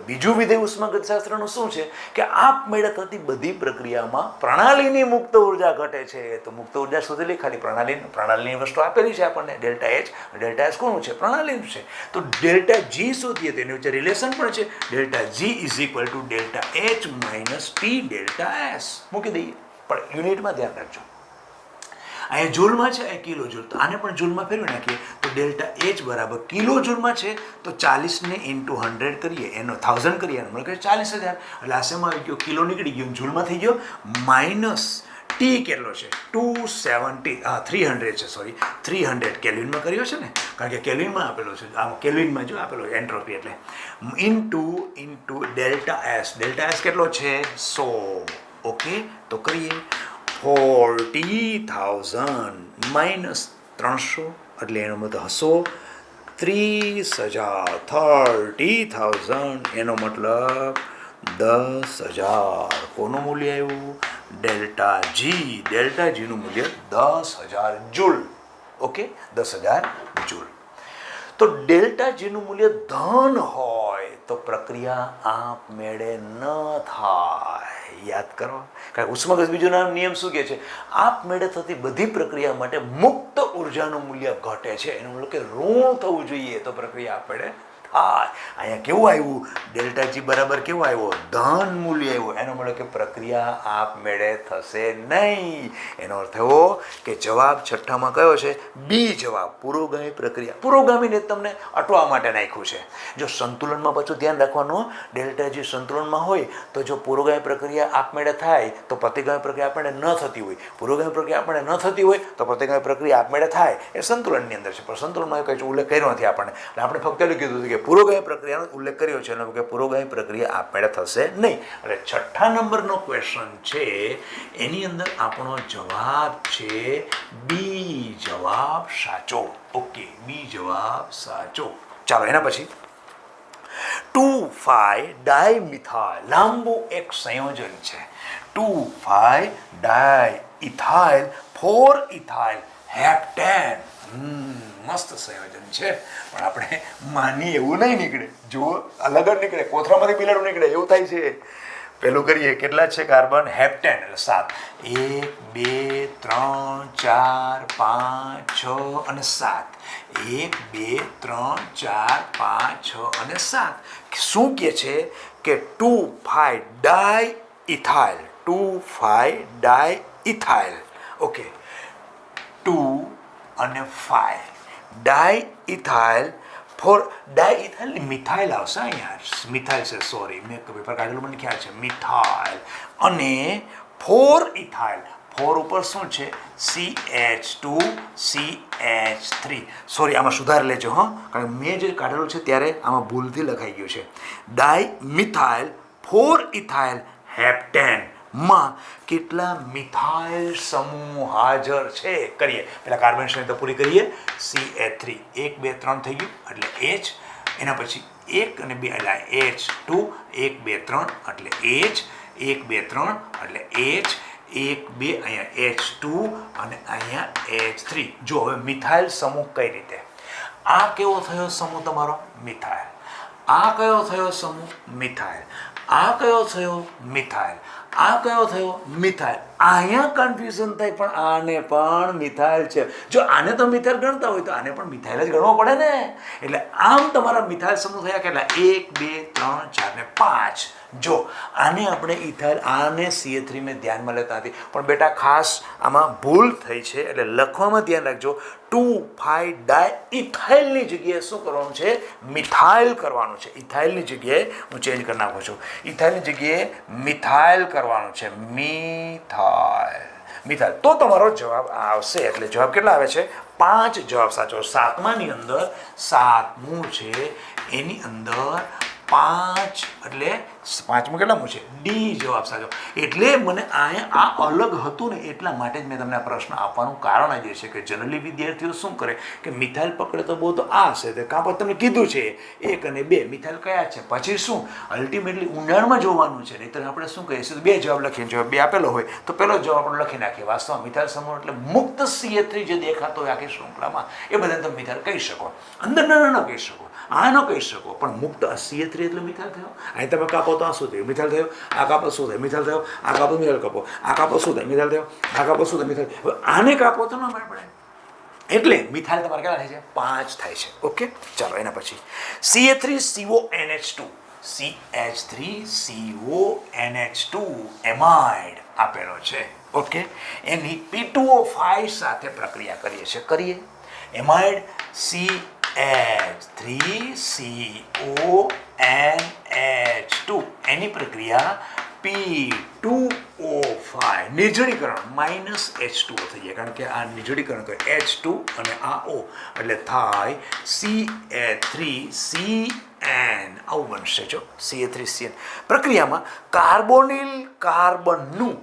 બીજું વિધેય ઉષ્માગતિશાસ્ત્રનું શું છે કે આપમેળે થતી બધી પ્રક્રિયામાં પ્રણાલીની મુક્ત ઉર્જા ઘટે છે. તો મુક્ત ઉર્જા શોધી લે, ખાલી પ્રણાલીની વસ્તુ આપેલી છે આપણને, ડેલ્ટા એચ. ડેલ્ટા એચ કોનું છે? પ્રણાલીનું છે. તો ડેલ્ટા જી શોધીએ તેની વચ્ચે રિલેશન પણ છે. Delta G is equal to delta H minus T delta S મૂકી દઈએ, પણ યુનિટમાં ધ્યાન રાખજો. અહીંયા જૂલમાં છે, અહીં કિલો જૂલ, તો આને પણ જૂલમાં ફેરવી નાખીએ તો ડેલ્ટા એચ બરાબર કિલો જૂલમાં છે તો 40 ને ઇન્ટુ 100 કરીએ, એનો 1000 કરીએ, એનો મળે કે 40,000. એટલે આ શેમાં આવી ગયો? કિલો નીકળી ગયો, જૂલમાં થઈ ગયો. માઇનસ ટી કેટલો છે? 300 છે, સોરી 300 કેલ્વિનમાં કર્યો છે ને, કારણ કે કેલ્વિનમાં આપેલો છે, આમાં કેલ્વિનમાં જો આપેલો એન્ટ્રોપી એટલે into delta S. Delta S કેટલો છે? 100. ઓકે, તો કરીએ 40,000 માઇનસ 300 એટલે એનો મતલબ 30,000. 30,000 એનો મતલબ 10,000. કોનું મૂલ્ય આવ્યું? Delta G. ડેલ્ટા જીનું મૂલ્ય 10,000 જૂલ. Okay, 10,000 joule. તો ડેલ્ટા જીનું મૂલ્ય ધન હોય તો પ્રક્રિયા આપમેળે ન થાય. યાદ કરો, કારણ કે ઉષ્માગતિ બીજું નિયમ શું કહે છે? આપમેળે થતી બધી પ્રક્રિયા માટે મુક્ત ઉર્જાનું મૂલ્ય ઘટે છે. એનું મતલબ કે ઋણ થવું જોઈએ તો પ્રક્રિયા આપમેળે થાય. અહીંયા કેવું આવ્યું? ડેલ્ટા જી બરાબર કેવું આવ્યો? ધન મૂલ્ય આવ્યું. એનો મતલબ કે પ્રક્રિયા આપમેળે થશે નહીં. એનો અર્થ એવો કે જવાબ છઠ્ઠામાં કયો છે? બી જવાબ, પુરોગામી પ્રક્રિયા. પુરોગામીને તમને અટવા માટે નાખ્યું છે. જો સંતુલનમાં પાછું ધ્યાન રાખવાનું, ડેલ્ટા જી સંતુલનમાં હોય તો જો પુરોગામી પ્રક્રિયા આપમેળે થાય તો પ્રતિગામી પ્રક્રિયા આપણને ન થતી હોય. પુરોગામી પ્રક્રિયા આપણને ન થતી હોય તો પ્રતિગામી પ્રક્રિયા આપમેળે થાય. એ સંતુલનની અંદર છે, પણ સંતુલનમાં કંઈ ઉલ્લેખ કર્યો નથી આપણને. એટલે આપણે ફક્ત એટલું કીધું કે પુરોગામી પ્રક્રિયાનો ઉલ્લેખ કર્યો છે, એનો કે પુરોગામી પ્રક્રિયા આપમેળે થશે નહીં. એટલે છઠ્ઠા નંબરનો ક્વેશ્ચન છે એની અંદર આપણો જવાબ છે બી જવાબ સાચો. ઓકે, બી જવાબ સાચો. ચાલો એના પછી 2,5-ડાયમિથાઇલ લાંબુ એક સંયોજન છે. 2,5-ડાયઇથાઇલ 4-ઇથાઇલ હેપ્ટેન. મસ્ત સંયોજન છે, પણ આપણે માની એવું નહીં નીકળે. જો અલગ જ નીકળે, કોથળામાંથી પીલાડું નીકળે એવું થાય છે. પેલું કરીએ, કેટલા છે કાર્બન? હેપ્ટેન એટલે 7. 1 2 3 4 5 6 અને 7. 1 2 3 4 5 6 અને 7. શું કહે છે કે 2,5-ડાયઇથાઇલ. 2,5-ડાયઇથાઇલ. ઓકે, 2 અને 5 ડાયઇથાઇલ. ડાયઇથાઇલ મિથાઇલ આવશે અહીંયા. મિથાઇલ છે, સોરી, મેં પેપર કાઢેલું, મને ખ્યાલ છે. મિથાઇલ અને 4-ઇથાઇલ. 4 ઉપર શું છે? CH2 CH3. સોરી, આમાં સુધાર લેજો હા, કારણ કે મેં જે કાઢેલું છે ત્યારે આમાં ભૂલથી લખાઈ ગયું છે. ડાયમિથાઇલ 4-ઇથાઇલ હેપ્ટેન માં કેટલા મિથાઇલ સમૂહ હાજર છે? કરીએ પેલા કાર્બન શ્રેણી તો પૂરી કરીએ. CH3 1 2 3 થઈ ગયું એટલે H. એના પછી 1 અને 2 એટલે H2. 1 2 3 એટલે H. 1 2 3 એટલે H. 1 2 અહીંયા H2 અને અહીંયા H3. જો હવે મિથાઇલ સમૂહ કઈ રીતે? આ કેવો થયો સમૂહ તમારો? મિથાઇલ. આ કયો થયો સમૂહ? મિથાઇલ. આ કયો થયો? મિથાઇલ. આ કયો થયો? મિથાઇલ. અહીંયા કન્ફ્યુઝન થાય, પણ આને પણ મિથાઇલ છે. જો આને તો મિથાઇલ ગણતા હોય તો આને પણ મિથાઇલ જ ગણવો પડે ને. એટલે આમ તમારા મિથાઇલ સમૂહ થયા કેટલા? 1 2 3 4 ને 5. જો આને આપણે ઇથાઇલ, આને CH3 મેં ધ્યાનમાં લેતા નથી, પણ બેટા ખાસ આમાં ભૂલ થઈ છે એટલે લખવામાં ધ્યાન રાખજો. 2,5-ડાયઇથાઇલની જગ્યાએ શું કરવાનું છે? મિથાઇલ કરવાનું છે. ઇથાઇલની જગ્યાએ હું ચેન્જ કરી નાખું છું. ઇથાઇલની જગ્યાએ મિથાઇલ કરવાનું છે. મિથાઇલ. તો તમારો જવાબ આવશે. એટલે જવાબ કેટલા આવે છે? 5 જવાબ સાચો. 7માની અંદર 7મું છે એની અંદર 5 એટલે 5માં કેટલામું છે ડી જવાબ સાચો. એટલે મને અહીંયા આ અલગ હતું ને એટલા માટે જ મેં તમને આ પ્રશ્ન આપવાનું કારણ જ એ છે કે જનરલી વિદ્યાર્થીઓ શું કરે કે મિથાઇલ પકડે તો બહુ તો આ હશે તો કાં તમને કીધું છે 1 અને 2 મિથાઇલ કયા છે પછી શું અલ્ટિમેટલી ઊંડાણમાં જોવાનું છે. નહીંતર આપણે શું કહીએ છીએ 2 જવાબ લખીએ જવાબ 2 આપેલો હોય તો પહેલો જવાબ આપણે લખી નાખીએ. વાસ્તવમાં મિથાઇલ સમૂહ એટલે મુક્ત CH3 જે દેખાતો હોય આખી શૃંખલામાં એ બધાને તમે મિથાઇલ કહી શકો. અંદર ન કહી શકો આ ન કહી શકો પણ મુક્ત CH3 એટલે મિથાઇલ થયો. અહીં તમે કાપો તો આ શું થયું મિથાઇલ થયો. આ કાપો શું થાય મિથાઇલ થયો. આ કાપો મિથાઇલ કાપો આ કાપો શું થાય મિથાઇલ થયો. આ કાપો શું થાય મિથાઇલ. હવે આને કાપો તો ન મેળ પડે એટલે મિથાઇલ તમારે કેટલા થાય છે 5 થાય છે. ઓકે ચાલો એના પછી CH3CONH2 CH3CONH2 એમાઇડ આપેલો છે. ઓકે એની P2O5 સાથે પ્રક્રિયા કરીએ એમાઇડ CH3CONH2 એની પ્રક્રિયા P2O5 નિર્જળીકરણ -H2O થઈ જાય કારણ કે આ નિર્જળીકરણ કરે H2 અને આ O એટલે થાય CH3CN આવું બનશે. જો CH3CN પ્રક્રિયામાં કાર્બોનિલ કાર્બનનું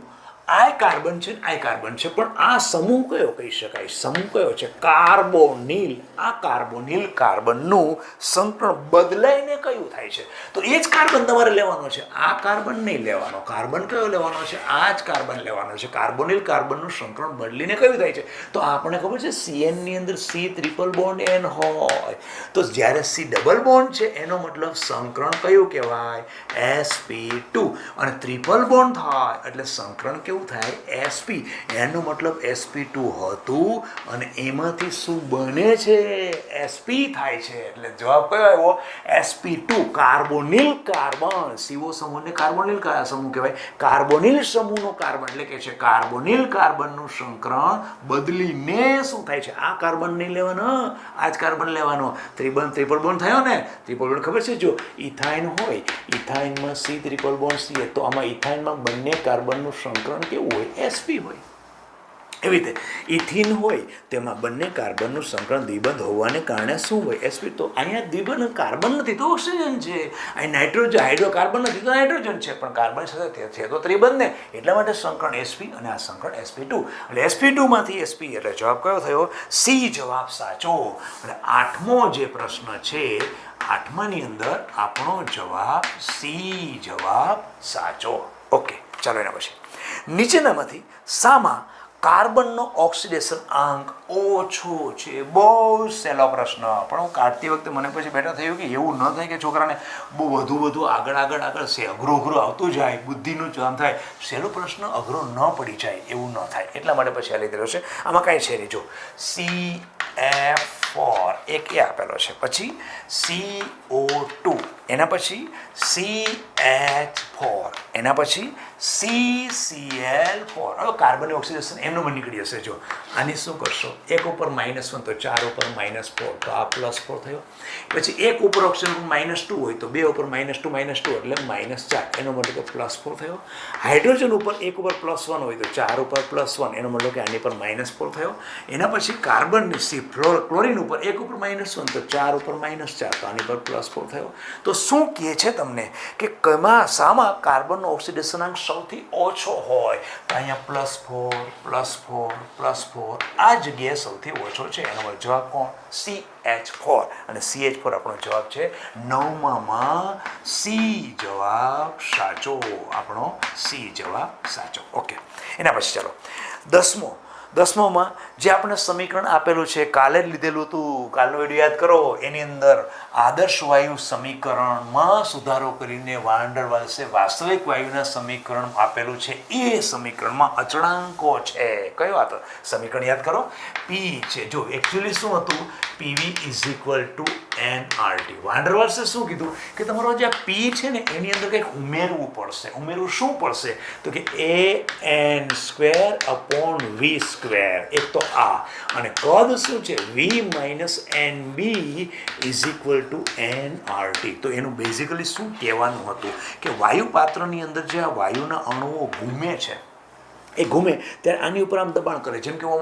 આ કાર્બન છે આ કાર્બન છે પણ આ સમૂહ કયો કહી શકાય સમૂહ કયો છે કાર્બોનિલ. આ કાર્બોનિલ કાર્બનનું સંકરણ બદલાઈને કયું થાય છે તો એ જ કાર્બન તમારે લેવાનો છે. આ કાર્બન નહીં લેવાનો. કાર્બન કયો લેવાનો છે આ જ કાર્બન લેવાનો છે. કાર્બોનિલ કાર્બનનું સંકરણ બદલીને કયું થાય છે તો આપણને ખબર છે CN ની અંદર C ટ્રિપલ બોન્ડ N હોય તો જ્યારે C ડબલ બોન્ડ છે એનો મતલબ સંકરણ કયું કહેવાય sp2 અને ટ્રિપલ બોન્ડ થાય એટલે સંકરણ કેવું થાય sp. એનો મતલબ sp2 હતું અને એમાંથી શું બને છે sp થાય છે એટલે જવાબ કયો આવ્યો sp2 કાર્બોનિલ કાર્બન. CO સમૂહને કાર્બોનિલ સમૂહ કહેવાય. કાર્બોનિલ સમૂહનો કાર્બન એટલે કે છે કાર્બોનિલ કાર્બનનું સંકરણ બદલીને શું થાય છે આ કાર્બન નહીં લેવાનો આ જ કાર્બન લેવાનો. ટ્રિપલ બોન્ડ થયો ને ટ્રિપલ બોન્ડ ખબર છે જો ઇથાઇન હોય ઇથાઇનમાં C ટ્રિપલ બોન્ડ C તો આમાં ઇથાઇનમાં બંને કાર્બનનું સંકરણ કેવું હોય sp હોય. એવી રીતે ઇથિન હોય તેમાં બંને કાર્બનનું સંકરણ દ્વિબંધ હોવાને કારણે શું હોય sp. તો અહીંયા દ્વિબંધ કાર્બન નથી તો ઓક્સિજન છે. અહીં નાઇટ્રોજન હાઇડ્રોકાર્બન નથી તો નાઇટ્રોજન છે પણ કાર્બન સાથે છે તો ત્રિબંધ ને એટલા માટે સંકરણ sp અને આ સંકરણ sp2 એટલે sp2 માંથી sp એટલે જવાબ કયો થયો C જવાબ સાચો. અને 8મો જે પ્રશ્ન છે 8માની અંદર આપણો જવાબ C જવાબ સાચો. ઓકે ચાલો એના પછી નીચેનામાંથી શામાં કાર્બનનો ઓક્સિડેશન આંક ઓછો છે. બહુ સહેલો પ્રશ્ન પણ હું કાઢતી વખતે મને પછી બેઠા થયું કે એવું ન થાય કે છોકરાને બહુ વધુ આગળ છે અઘરું આવતું જાય બુદ્ધિનું જ આમ થાય સહેલો પ્રશ્ન અઘરો ન પડી જાય એવું ન થાય એટલા માટે પછી આ લીધેલો છે. આમાં કાંઈ છે નહીં જો CF4 એક એ આપેલો છે પછી CO2 એના પછી CH4 એના પછી CCl4. હવે કાર્બન ઓક્સિડેશન એમનું પણ નીકળી હશે. જો આની શું કરશો 1 ઉપર -1 તો 4 ઉપર -4 તો આ +4 થયો. પછી 1 ઉપર ઓક્સિજન -2 હોય તો 2 ઉપર -2 એટલે -4 એનો મતલબ +4 થયો. હાઇડ્રોજન ઉપર 1 ઉપર +1 હોય તો 4 ઉપર +1 એનો મતલબ કે આની પર -4 થયો. એના પછી કાર્બન ક્લોરીન ઉપર 1 ઉપર -1 તો 4 ઉપર -4 તો આની પર +4 થયો. તો શું કહે છે તમને કે શામાં કાર્બનનો ઓક્સિડેશનાંક સૌથી ઓછો હોય તો અહીંયા +4 આ જગ્યાએ સૌથી ઓછો છે. એનો જવાબ કોણ CH4 અને CH4 આપણો જવાબ છે 9માં C જવાબ સાચો. આપણો C જવાબ સાચો. ઓકે એના પછી ચાલો 10મોમાં જે આપણે સમીકરણ આપેલું છે કાલે જ લીધેલું હતું કાલનો વિડીયો યાદ કરો એની અંદર આદર્શ વાયુ સમીકરણમાં સુધારો કરીને વાન ડર વાલ્સે વાસ્તવિક વાયુના સમીકરણ આપેલું છે એ સમીકરણમાં અચળાંકો છે. કયો હતો સમીકરણ યાદ કરો P છે. જો એકચ્યુઅલી શું હતું PV = nRT. વાન ડર વાલ્સે શું કીધું કે તમારો જે P છે ને એની અંદર કંઈક ઉમેરવું પડશે. ઉમેરવું શું પડશે તો કે AN² / V². એક તો આ અને કદ શું છે V - NB = nRT. તો એનું બેઝિકલી શું કહેવાનું હતું કે વાયુ પાત્રની અંદર જે આ વાયુના અણુઓ ઘૂમે છે એ ઘૂમે ત્યારે આની ઉપર આમ દબાણ કરે, જેમ કે હું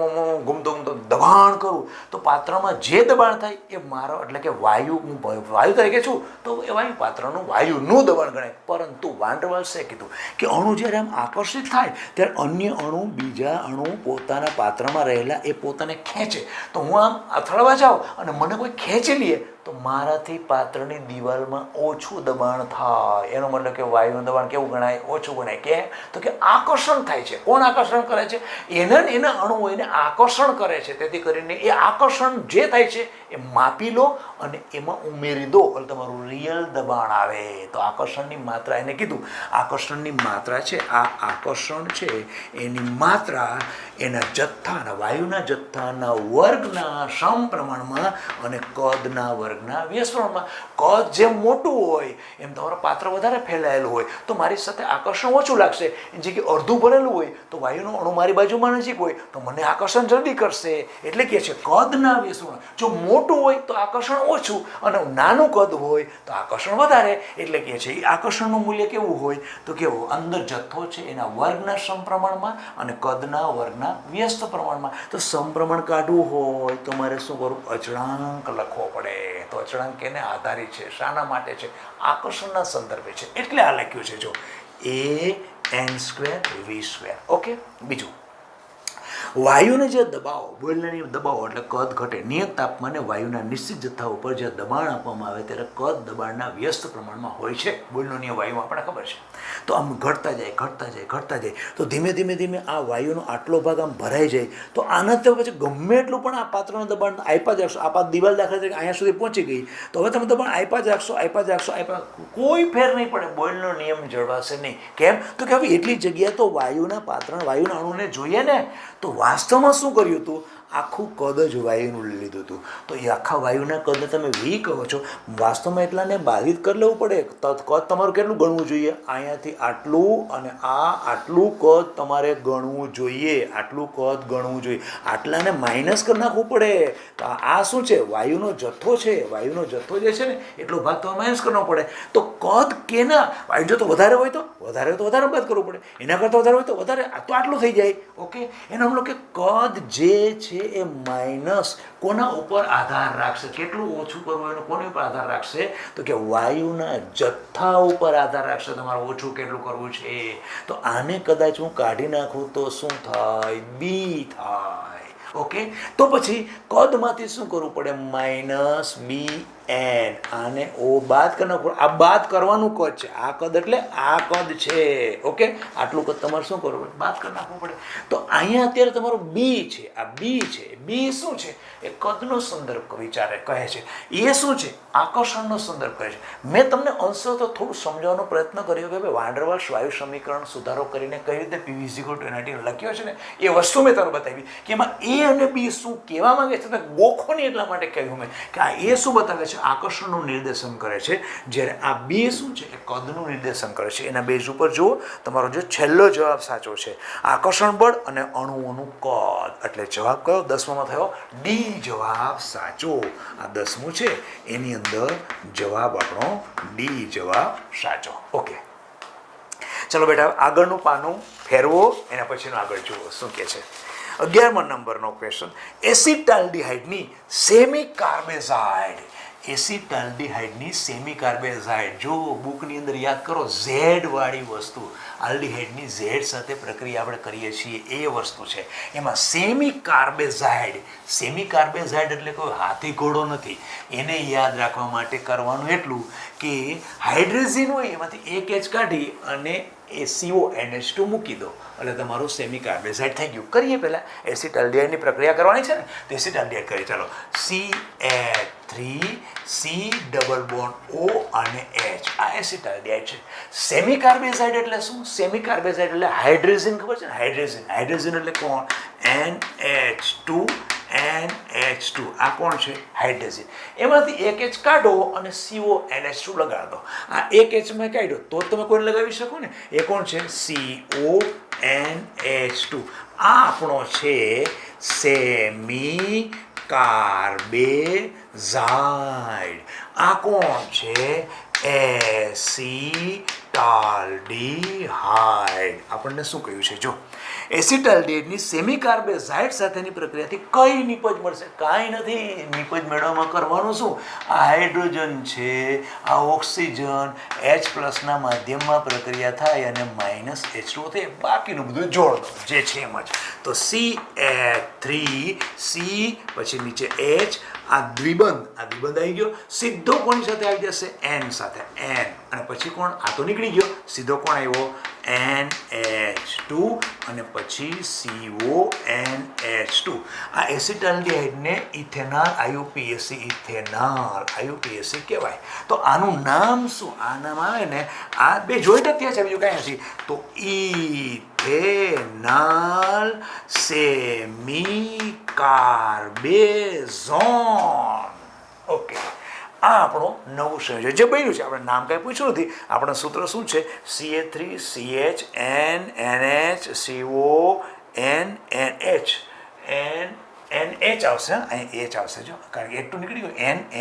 ઘૂમતો ઘૂમતો દબાણ કરું તો પાત્રમાં જે દબાણ થાય એ મારો એટલે કે વાયુ, હું વાયુ તરીકે છું તો એ વાયુ પાત્રનું વાયુનું દબાણ ગણાય. પરંતુ વાન ડર વાલ્સે કીધું કે અણુ જ્યારે આમ આકર્ષિત થાય ત્યારે અન્ય અણુ બીજા અણુ પોતાના પાત્રમાં રહેલા એ પોતાને ખેંચે. તો હું આમ અથડાવા જાઉં અને મને કોઈ ખેંચી લે તો મારાથી પાત્રની દિવાલમાં ઓછું દબાણ થાય. એનો મતલબ કે વાયુનું દબાણ કેવું ગણાય? ઓછું ગણાય. કેમ? તો કે આકર્ષણ થાય છે. કોણ આકર્ષણ કરે છે? એના અણુઓ એને આકર્ષણ કરે છે. તેથી કરીને એ આકર્ષણ જે થાય છે એ માપી લો અને એમાં ઉમેરી દો એટલે તમારું રિયલ દબાણ આવે. તો આકર્ષણની માત્રા, એને કીધું આકર્ષણની માત્રા છે, આ આકર્ષણ છે એની માત્રા એના જથ્થાના, વાયુના જથ્થાના વર્ગના સમપ્રમાણમાં અને કદના વર્ગના વ્યસ્ત પ્રમાણમાં. કદ જેમ મોટું હોય એમ તમારું પાત્ર વધારે ફેલાયેલું હોય તો મારી સાથે આકર્ષણ ઓછું લાગશે. જે કે અડધું ભરેલું હોય તો વાયુનો અણુ મારી બાજુમાં નજીક હોય તો મને આકર્ષણ જલ્દી કરશે. એટલે કે છે કદના વ્યસ્ત પ્રમાણ. જો મોટું હોય તો આકર્ષણ ઓછું અને નાનું કદ હોય તો આકર્ષણ વધારે. એટલે કે છે એ આકર્ષણનું મૂલ્ય કેવું હોય તો કેવું? અંદર જથ્થો છે એના વર્ગના સમપ્રમાણમાં અને કદના વર્ગના વ્યસ્ત પ્રમાણમાં. તો સમપ્રમાણ કાઢવું હોય તો મારે શું કરવું? અચળાંક લખવો પડે. તો અચળાંક એને આધારિત છે. શાના માટે છે? આકર્ષણના સંદર્ભે છે. એટલે આ લખ્યું છે જો an²v². ઓકે. બીજું, વાયુને જે દબાવો, બોઇલરની દબાવો એટલે કદ ઘટે. નિયત તાપમાને વાયુના નિશ્ચિત જથ્થા ઉપર જે દબાણ આપવામાં આવે ત્યારે કદ દબાણના વ્યસ્ત પ્રમાણમાં હોય છે. બોઇલનો નિયમ વાયુમાં આપણને ખબર છે. તો આમ ઘટતા જાય ઘટતા જાય ઘટતા જાય તો ધીમે ધીમે ધીમે આ વાયુનો આટલો ભાગ આમ ભરાઈ જાય તો આનાથી પછી ગમે એટલું પણ આ પાત્રનું દબાણ આપ્યા જ રાખશો. આ દિવાલ દાખલા તરીકે અહીંયા સુધી પહોંચી ગઈ તો હવે તમે દબાણ આપ્યા જ રાખશો આપ્યા જ રાખશો કોઈ ફેર નહીં પડે. બોઇલનો નિયમ જળવાશે નહીં. કેમ? તો કે હવે એટલી જગ્યા તો વાયુના પાત્ર, વાયુના અણુને જોઈએ ને. તો વાસ્તવમાં શું કર્યું હતું? આખું કદ જ વાયુનું લીધું હતું. તો એ આખા વાયુના કદને તમે વી કહો છો. વાસ્તવમાં એટલાને બાધિત કરી લેવું પડે. કદ તમારું કેટલું ગણવું જોઈએ? અહીંયાથી આટલું અને આ આટલું કદ તમારે ગણવું જોઈએ. આટલું કદ ગણવું જોઈએ. આટલાને માઇનસ કરી નાખવું પડે. તો આ શું છે? વાયુનો જથ્થો છે. વાયુનો જથ્થો જે છે ને એટલો ભાગ તમારે માઇનસ કરવો પડે. તો કદ કેના? વાયુ જો તો વધારે હોય તો વધારે બાદ કરવું પડે. એના કરતાં વધારે હોય તો વધારે. તો આટલું થઈ જાય. ઓકે. એનો મતલબ કે કદ જે છે એ માઇનસ કોના ઉપર આધાર રાખશે? કેટલું ઓછું કરવું એનો કોની ઉપર આધાર રાખશે? તો કે વાયુના જથ્થા ઉપર આધાર રાખશે તમારે ઓછું કેટલું કરવું છે. તો આને કદાચ હું કાઢી નાખું તો શું થાય? બી થાય. ઓકે. તો પછી કદમાંથી શું કરવું પડે? -bn. આને ઓ બાદ કરી નાખવું. આ બાદ કરવાનું કદ છે. આ કદ એટલે આ કદ છે. ઓકે. આટલું કદ તમારે શું કરવું પડે? બાદ કરી નાખવું પડે. તો અહીંયા અત્યારે તમારું બી છે. આ બી છે. બી શું છે? એ કદનો સંદર્ભ વિચારે કહે છે. એ શું છે? આકર્ષણનો સંદર્ભ કહે છે. મેં તમને અંશો તો થોડું સમજાવવાનો પ્રયત્ન કર્યો કે ભાઈ વાન ડર વાલ્સ વાયુ સમીકરણ સુધારો કરીને કઈ રીતે PV = NRT લખ્યો છે ને એ વસ્તુ મેં તમને બતાવી કે એમાં એ અને બી શું કહેવા માંગે છે. ગોખો નહીં એટલા માટે કહ્યું મેં કે આ એ શું બતાવે છે? આકર્ષણનું નિર્દેશન કરે છે. જ્યારે આ બી શું છે? એ કદનું નિર્દેશન કરે છે. એના બેઝ ઉપર જુઓ તમારો જે છેલ્લો જવાબ સાચો છે. આકર્ષણ બળ અને અણુઓનું કદ. એટલે જવાબ કયો 10માં થયો? ડી જવાબ સાચો. આ 10મું છે એની અંદર જવાબ આપણો ડી જવાબ સાચો. ઓકે. ચલો બેટા આગળનું પાનું ફેરવો. એના પછીનું આગળ જુઓ શું કહે છે. 11મા નંબરનો ક્વેશ્ચન. એસિટાલ્ડિહાઇડની સેમી કાર્બેઝાઇડ. એસિટાલ્ડિહાઇડની સેમી કાર્બેઝાઇડ. જો બુકની અંદર યાદ કરો ઝેડ વાળી વસ્તુ, આલ્ડિહાઇડની ઝેડ સાથે પ્રક્રિયા આપણે કરીએ છીએ એ વસ્તુ છે. એમાં સેમી કાર્બેઝાઇડ. સેમી કાર્બેઝાઇડ એટલે કોઈ હાથી ઘોડો નથી. એને યાદ રાખવા માટે કરવાનું એટલું કે હાઇડ્રોજન હોય એમાંથી એક H કાઢી અને એ CONH2 મૂકી દો એટલે તમારું સેમી કાર્બેઝાઇડ થઈ ગયું. કરીએ પહેલાં એસિટાલ્ડિહાઇડની પ્રક્રિયા કરવાની છે ને તો એસિટાલ્ડિહાઇડ કરીએ. ચાલો CH3C ડબલ બોન્ડ O અને H. આ એસિટાલ્ડિહાઇડ છે. સેમી કાર્બેઝાઇડ એટલે શું? સેમી કાર્બેઝાઇડ એટલે હાઇડ્રોજન. ખબર છે ને? હાઇડ્રોજન એટલે કોણ? NH2. આ કોણ છે? હાઇડ્રોજન. એમાંથી એક H કાઢો અને CONH2 લગાડો. આ એક H મેં કાઢ્યો તો તમે કોઈને લગાવી શકો ને. એ કોણ છે? CONH2. આ આપણો છે સેમી કાર્બેઝાઇડ. આ કોણ છે? એસિટાલ્ડિહાઇડ. એસિટાલ્ડીહાઇડ. આપણને શું કહ્યું છે જો, એસિટાલ્ડીહાઇડની સેમી કાર્બેઝાઇડ સાથેની પ્રક્રિયાથી કઈ નિપજ મળશે? કાંઈ નથી. નિપજ મેળવવામાં કરવાનું શું? આ હાઇડ્રોજન છે, આ ઓક્સિજન H પ્લસના માધ્યમમાં પ્રક્રિયા થાય અને માઇનસ H2 થાય, બાકીનું બધું જોડ દો જે છે એમ જ. તો CH3C પછી નીચે H, આ દ્વિબંધ આવી ગયો, સીધો કોની સાથે આવી જશે? N સાથે. N અને પછી કોણ? આ તો નીકળી ગયો, સીધો કોણ આવ્યો? NH2 અને પછી CONH2. આ એસિટાલ્ડીહાઇડને ઇથેનોલ IUPAC કહેવાય. તો આનું નામ શું? આ નામ આવે ને, આ બે જોઈન્ટ જ ત્યાં છે, બીજું કાંઈ નથી. તો ઇથેનોલ સેમી કાર્બેઝોન. ઓકે, આ આપણો નવું સંયોજન જે બન્યું છે. આપણે નામ કાંઈ પૂછ્યું નથી. આપણું સૂત્ર શું છે? CH3CH NH CO NH NH આવશે, અહીં H આવશે જો, કારણ કે H2 નીકળી ગયો.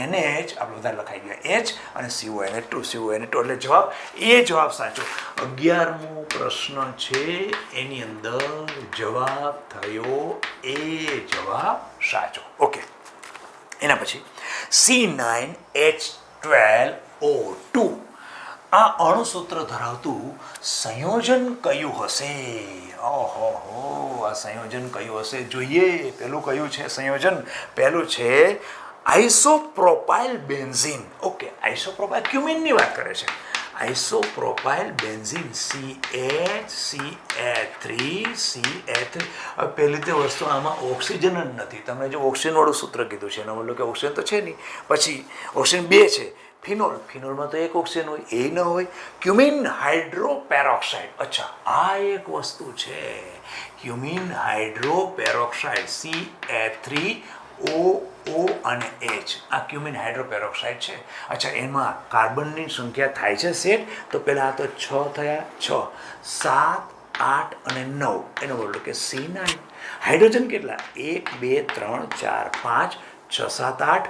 NH આપણે વધારે લખાઈ ગયા, H અને CONH2 એટલે જવાબ એ જવાબ સાચો. 11મો પ્રશ્ન છે, એની અંદર જવાબ થયો એ જવાબ સાચો. ઓકે, એના પછી C9H12O2. આ અણુસૂત્ર ધરાવતું સંયોજન કયું હશે? ઓહો, આ સંયોજન કયું હશે જોઈએ. પેલું કયું છે સંયોજન? પેલું છે આઇસોપ્રોપાઇલ બેન્ઝીન. ઓકે, આઇસોપ્રોપાઇલ ક્યુમિનની વાત કરે છે. આઇસોપ્રોપાઇલ બેન્ઝીન CH3CH3. હવે પહેલી તે વસ્તુ, આમાં ઓક્સિજન જ નથી. તમને જો ઓક્સિજનવાળું સૂત્ર કીધું છે, એનો મતલબ કે ઓક્સિજન તો છે નહીં. પછી ઓક્સિજન 2 છે. ફિનોલમાં તો એક ઓક્સિજન હોય, એ ન હોય. ક્યુમિન હાઇડ્રોપેરોક્સાઇડ. અચ્છા, આ એક વસ્તુ છે, ક્યુમિન હાઇડ્રોપેરોક્સાઇડ CH3O અને H. આ ક્યુમિન હાઇડ્રોપેરોક્સાઇડ છે. અચ્છા, એમાં કાર્બનની સંખ્યા થાય છે સેટ. તો પહેલાં આ તો 6 થયા, 6, 7, 8 અને 9. એનો મતલબ કે C9. હાઇડ્રોજન કેટલા? 1 2 3 4 5 6 7 8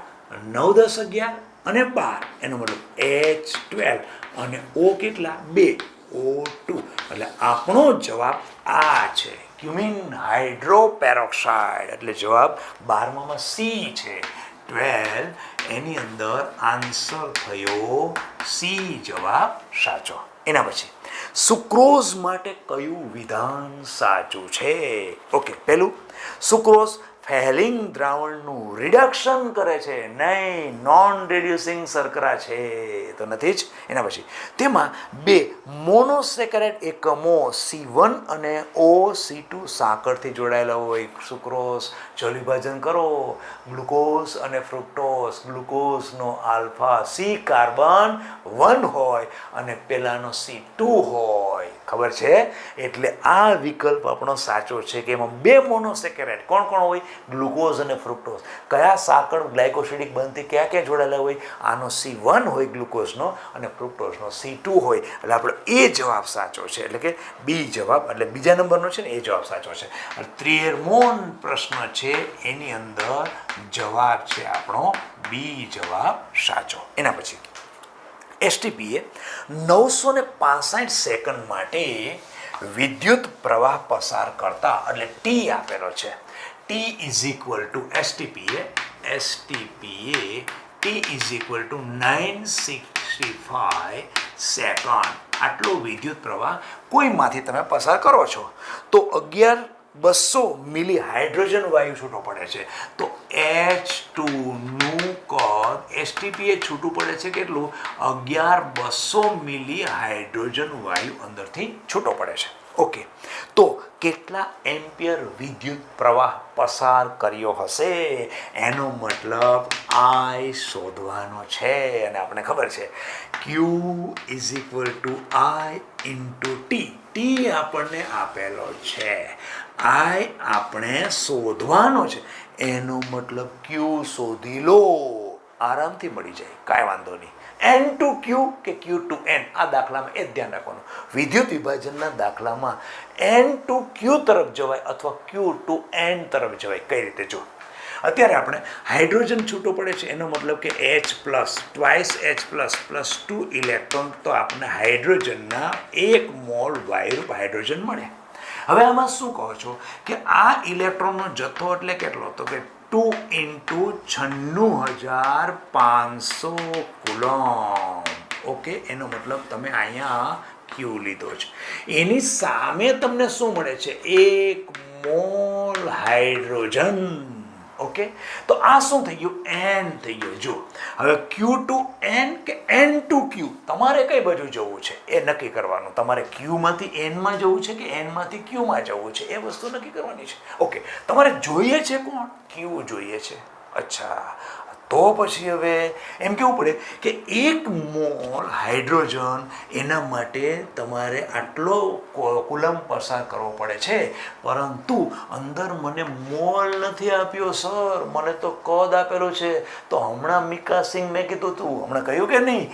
9 10 11 અને 12. એનો મતલબ H12 અને O કેટલા? 2, O2. એટલે આપણો જવાબ આ છે, ક્યુમિન હાઇડ્રોપેરોક્સાઇડ. એટલે જવાબ 12માં C છે, 12. એની અંદર આન્સર થયો C, જવાબ સાચો. એના પછી સુક્રોઝ માટે કયું વિધાન સાચું છે? ઓકે, પહેલું, સુક્રોઝ ફેલિંગ દ્રાવણનું રિડક્શન કરે છે. નહીં, નોન રિડ્યુસિંગ શર્કરા છે, તો નથી જ. એના પછી તેમાં 2 મોનોસેકેરાઇડ એકમો C1 અને OC2 સાંકળથી જોડાયેલા હોય. સુક્રોઝ જળ કરો, ગ્લુકોઝ અને ફ્રુક્ટોઝ. ગ્લુકોઝનો આલ્ફા C કાર્બન 1 હોય અને પેલાનો C2 હોય. ખબર છે? એટલે આ વિકલ્પ આપણો સાચો છે કે એમાં 2 મોનોસેકેરાઇડ કોણ કોણ હોય? ગ્લુકોઝ અને ફ્રુક્ટોઝ. કયા સાંકળ ગ્લાયકોસિડિક બનતી ક્યાં ક્યાં જોડાયેલા હોય? આનો C1 હોય ગ્લુકોઝનો અને ફ્રુક્ટોઝનો C2 હોય. એટલે આપણો એ જવાબ સાચો છે, એટલે કે બી જવાબ, એટલે બીજા નંબરનો છે ને એ જવાબ સાચો છે. 13મો પ્રશ્ન છે, એની અંદર જવાબ છે આપણો બી, જવાબ સાચો. એના પછી STPએ 965 સેકન્ડ માટે વિદ્યુત પ્રવાહ પસાર કરતા, એટલે T આપેલો છે. T ઇઝ ઇક્વલ ટુ STPએ T is equal to 965 second. આટલો વિદ્યુત પ્રવાહ કોઈમાંથી તમે પસાર કરો છો તો 11,200 મિલી હાઇડ્રોજન વાયુ છૂટો પડે છે. તો H2નું કદ STPએ છૂટું પડે છે કેટલું? 11,200 મિલી હાઇડ્રોજન વાયુ અંદરથી છૂટો પડે છે. ઓકે, તો કેટલા એમ્પિયર વિદ્યુત પ્રવાહ પસાર કર્યો હશે? એનો મતલબ I શોધવાનો છે. અને આપણે ખબર છે Q is equal two I into T. T આપણને આપેલો છે, I આપણે શોધવાનો છે. એનો મતલબ Q શોધી લો, આરામથી મળી જાય, કાંઈ વાંધો નહીં. N ટુ Q કે Q ટુ N, આ દાખલામાં એ જ ધ્યાન રાખવાનું. વિદ્યુત વિભાજનના દાખલામાં N ટુ Q તરફ જવાય અથવા Q ટુ N તરફ જવાય. કઈ રીતે? જો, અત્યારે આપણે હાઇડ્રોજન છૂટો પડે છે એનો મતલબ કે H plus twice H plus plus 2 electron, તો આપણે હાઇડ્રોજનના 1 મોલ વાયુરૂપ હાઇડ્રોજન મળે. હવે આમાં શું કહો છો કે આ ઇલેક્ટ્રોનનો જથ્થો એટલે કેટલો, તો કે 2 ઇન્ટુ 96,500 કુલમ. ઓકે, એનો મતલબ તમે અહીંયા ક્યુ લીધો છે, એની સામે તમને શું મળે છે, 1 મોલ હાઇડ્રોજન. ઓકે, તો આ શું થઈ ગયું, એન થઈ ગયું. જો હવે ક્યુ ટુ એન કે એન ટુ ક્યુ, તમારે કઈ બાજુ જવું છે એ નક્કી કરવાનું. તમારે ક્યુમાંથી એનમાં જવું છે કે એનમાંથી ક્યુમાં જવું છે એ વસ્તુ નક્કી કરવાની છે. ઓકે, તમારે જોઈએ છે કોણ, ક્યુ જોઈએ છે. અચ્છા, તો પછી હવે એમ કેવું પડે કે 1 મોલ હાઇડ્રોજન એના માટે તમારે આટલો કુલમ પસાર કરવો પડે છે, પરંતુ અંદર મને મોલ નથી આપ્યો સર, મને તો કદ આપેલો છે. તો હમણાં મિકા સિંહ મેં કીધું તું, હમણાં કહ્યું કે નહીં,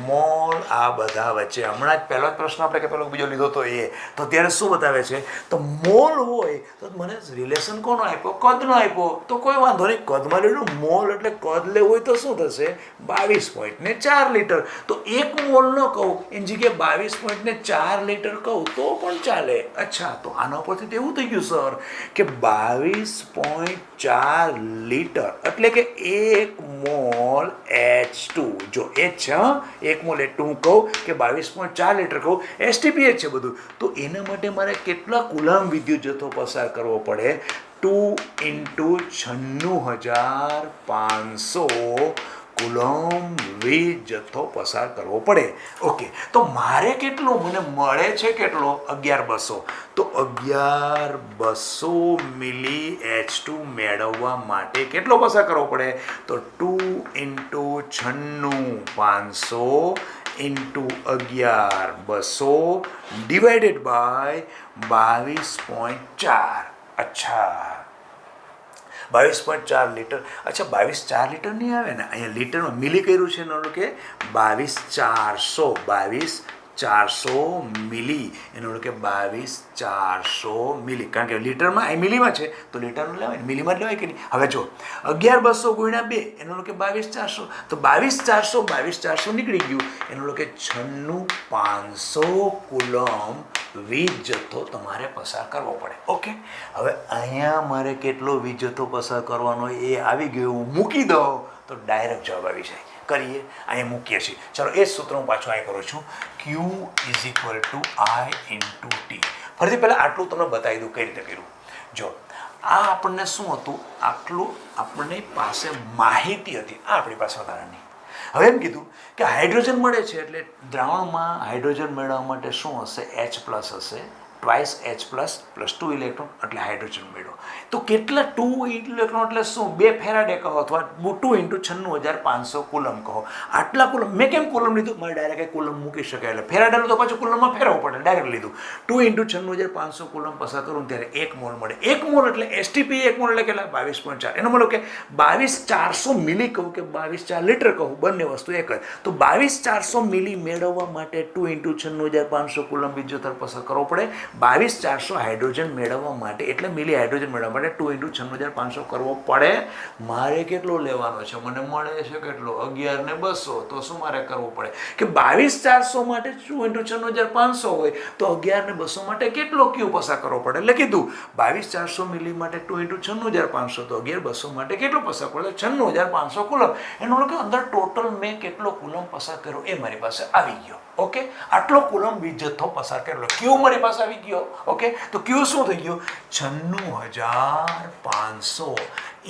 મોલ, આ બધા વચ્ચે હમણાં જ પહેલો જ પ્રશ્ન આપણે કે પેલો બીજો લીધો તો એ, તો ત્યારે શું બતાવે છે, તો મોલ હોય તો મને રિલેશન કોનો આપ્યો, કદનો આપ્યો, તો કોઈ વાંધો નહીં, કદમાં લેવું. મોલ એટલે કદ લેવું હોય તો શું થશે, 22.4 લીટર. તો 1 મોલ ન કહું, એની જગ્યાએ 22.4 લીટર કહું તો પણ ચાલે. અચ્છા, તો આના ઉપરથી તો એવું થઈ ગયું સર કે 22.4 લીટર એટલે કે 1 મોલ H2. જો H છે, 1 મોલ H2 હું કહું કે 22.4 લીટર કહું, STPH છે બધું, તો એના માટે મારે કેટલા કુલમ વિદ્યુત જથ્થો પસાર કરવો પડે, 2 ઇન્ટુ 96,500 કુલમ વીજ જથ્થો પસાર કરવો પડે. ઓકે, તો મારે કેટલો મને મળે છે, કેટલો, 11,200. તો 11,200 મિલી H2 મેળવવા માટે કેટલો પસાર કરવો પડે, તો 2 ઇન્ટુ 96,500 ઇન્ટુ 11,200 ડિવાઇડેડ બાય 22.4. અચ્છા, 22.4 લીટર. અચ્છા, 22.4 લીટર નહીં આવે ને, અહીંયા લીટરમાં મિલી કર્યું છે એનો કે 22,400 મિલી, એનો કે 22,400 મિલી, કારણ કે લીટરમાં અહીં મિલીમાં છે તો લીટરનું લેવાય ને, મિલીમાં જ લેવાય કે નહીં. હવે જો 11,200 ગુણ્યા 2 એનો કે 22,400, તો 22,400 નીકળી ગયું, એનો કે 96,500 કુલમ વીજ જથ્થો તમારે પસાર કરવો પડે. ઓકે, હવે અહીંયા મારે કેટલો વીજ જથ્થો પસાર કરવાનો એ આવી ગયું, મૂકી દો તો ડાયરેક્ટ જવાબ આવી જાય. કરીએ, અહીંયા મૂકીએ છીએ. ચાલો, એ જ સૂત્ર હું પાછું અહીં કરું છું, Q is equal two I into T. ફરીથી પહેલાં આટલું તમને બતાવી દઉં કઈ રીતે કર્યું. જો આ આપણને શું હતું, આટલું આપણી પાસે માહિતી હતી, આ આપણી પાસે વધારાની. હવે એમ કીધું કે હાઇડ્રોજન મળે છે એટલે દ્રાવણમાં હાઇડ્રોજન મેળવવા માટે શું હશે, H પ્લસ હશે, twice H plus plus 2 electron એટલે હાઇડ્રોજન મેળવો. તો કેટલા 2 ઇલેક્ટ્રોન એટલે શું, 2 ફેરાડે કહો અથવા 2 ઇન્ટુ 96,500 કુલમ કહો. આટલા કુલમ મેં કેમ કુલમ લીધું, મારે ડાયરેક્ટ કુલમ મૂકી શકાય, એટલે ફેરાડેનું તો પાછું કુલમમાં ફેરવવું પડે, ડાયરેક્ટ લીધું. 2 ઇન્ટુ 96,500 કુલમ પસાર કરું ત્યારે 1 મોલ મળે. 1 મોલ એટલે STP 1 મોલ એટલે કેટલા, 22.4. એનો મતલબ કે 22,400 મિલી કહું કે 22,4 લીટર કહું, બંને વસ્તુ એક જ. તો 22,400 મિલી મેળવવા માટે 2 ઇન્ટુ 96,500 કુલમ વીજ જથ્થો પસાર કરવો પડે. 22,400 હાઇડ્રોજન મેળવવા માટે એટલે મિલી હાઇડ્રોજન મેળવવા માટે 2 ઇન્ટુ 96,500 કરવો પડે. મારે કેટલો લેવાનો છે, મને મળે છે કેટલો, 11,200. તો શું મારે કરવું પડે કે 22,400 માટે 2 ઇન્ટુ 96,500 હોય તો 11,200 માટે કેટલો ક્યુ પસાર કરવો પડે. એટલે કીધું 22,400 મિલી માટે 2 ઇન્ટુ 96,500, તો 11,200 માટે કેટલો પસાર પડે, 96,500 કુલમ. એનો કે અંદર ટોટલ મેં કેટલો કુલમ પસાર કર્યો એ મારી પાસે આવી ગયો. ઓકે, આટલો કુલમ વીજ જથ્થો પસાર કરેલો, ક્યુ મારી પાસે આવી ગયો. ઓકે, તો ક્યુ શું થઈ ગયું, 96,500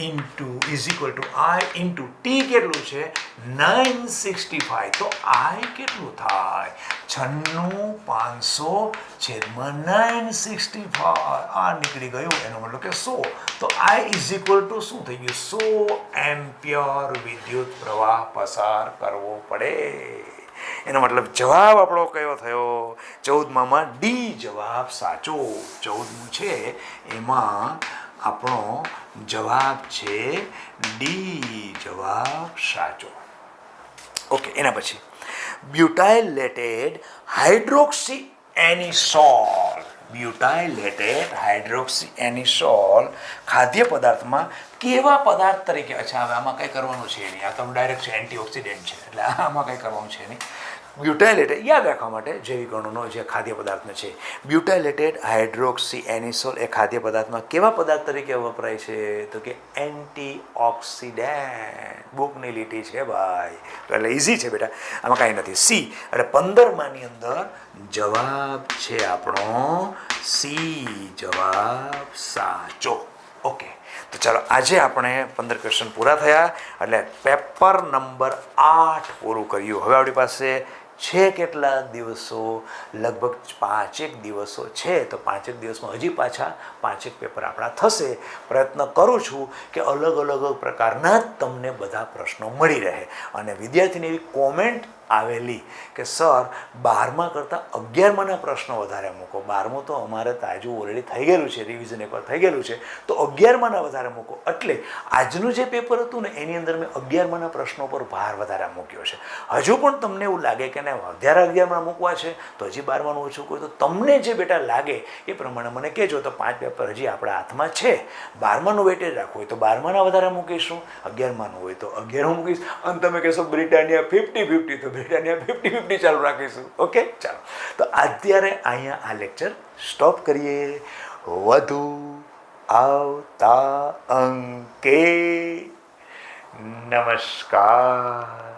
into is equal two I into T કેટલું છે, 965. તો I કેટલું થાય, 96,500 છેદમાં 965, આ નીકળી ગયું, એનો મતલબ કે 100. તો I ઇઝ ઇક્વલ ટુ શું થઈ ગયું, 100 એમ્પિયર વિદ્યુત પ્રવાહ પસાર કરવો પડે. એનો મતલબ જવાબ આપણો કયો થયો, 14માં ડી જવાબ સાચો. 14મું છે એમાં આપણો જવાબ છે ડી જવાબ સાચો. ઓકે, એના પછી બ્યુટાઇલેટેડ હાઇડ્રોક્સી એનિસોલ. બ્યુટાઇલેટેડ હાઇડ્રોક્સી એનિસોલ ખાદ્ય પદાર્થમાં કેવા પદાર્થ તરીકે, અચ્છા હવે આમાં કંઈ કરવાનું છે નહીં, આ તો ડાયરેક્ટ છે એન્ટીઓક્સિડન્ટ છે એટલે આમાં કંઈ કરવાનું છે નહીં. બ્યુટાઇલેટેડ યાદ રાખવા માટે જૈવિક અણુનો જે ખાદ્ય પદાર્થ છે, બ્યુટાઇલેટેડ હાઇડ્રોક્સી એનિસોલ એ ખાદ્ય પદાર્થમાં કેવા પદાર્થ તરીકે વપરાય છે તો કે એન્ટીઓક્સિડન્ટ. બુકની લીટી છે ભાઈ, એટલે ઇઝી છે બેટા, આમાં કાંઈ નથી. સી એટલે 15માની અંદર જવાબ છે આપણો સી, જવાબ સાચો. ઓકે, તો ચાલો આજે આપણે 15 ક્વેશ્ચન પૂરા થયા એટલે પેપર નંબર 8 પૂરું કર્યું. હવે આપણી પાસે છે કેટલા દિવસો? લગભગ 5 દિવસો છે. તો 5 દિવસમાં હજી પાછા 5 પેપર આપણા થશે. પ્રયત્ન કરું છું કે અલગ અલગ પ્રકારના જ તમને બધા પ્રશ્નો મળી રહે. અને વિદ્યાર્થીને એવી કોમેન્ટ આવેલી કે સર 12મા કરતાં 11માના પ્રશ્નો વધારે મૂકો. 12મું તો અમારે તાજું ઓલરેડી થઈ ગયેલું છે, રિવિઝન એકવાર થઈ ગયેલું છે, તો 11માના વધારે મૂકો. એટલે આજનું જે પેપર હતું ને એની અંદર મેં 11માના પ્રશ્નો પર ભાર વધારે મૂક્યો છે. હજુ પણ તમને એવું લાગે કે ના વધારે 11માં મૂકવા છે તો હજી 12માનું ઓછું કોઈ, તો તમને જે બેટા લાગે એ પ્રમાણે મને કહેજો. તો 5 પેપર હજી આપણા હાથમાં છે. 12માનું વેટેજ રાખવું હોય તો 12માના વધારે મૂકીશું, 11માનું હોય તો 11 મૂકીશ. અને તમે કહેશો બ્રિટાનિયા 50-50 તો બ્રિટાનિયા 50-50 ચાલુ રાખીશું. ઓકે, ચાલો તો અત્યારે અહીંયા આ લેક્ચર સ્ટોપ કરીએ. વધુ આવતા અંકે નમસ્કાર.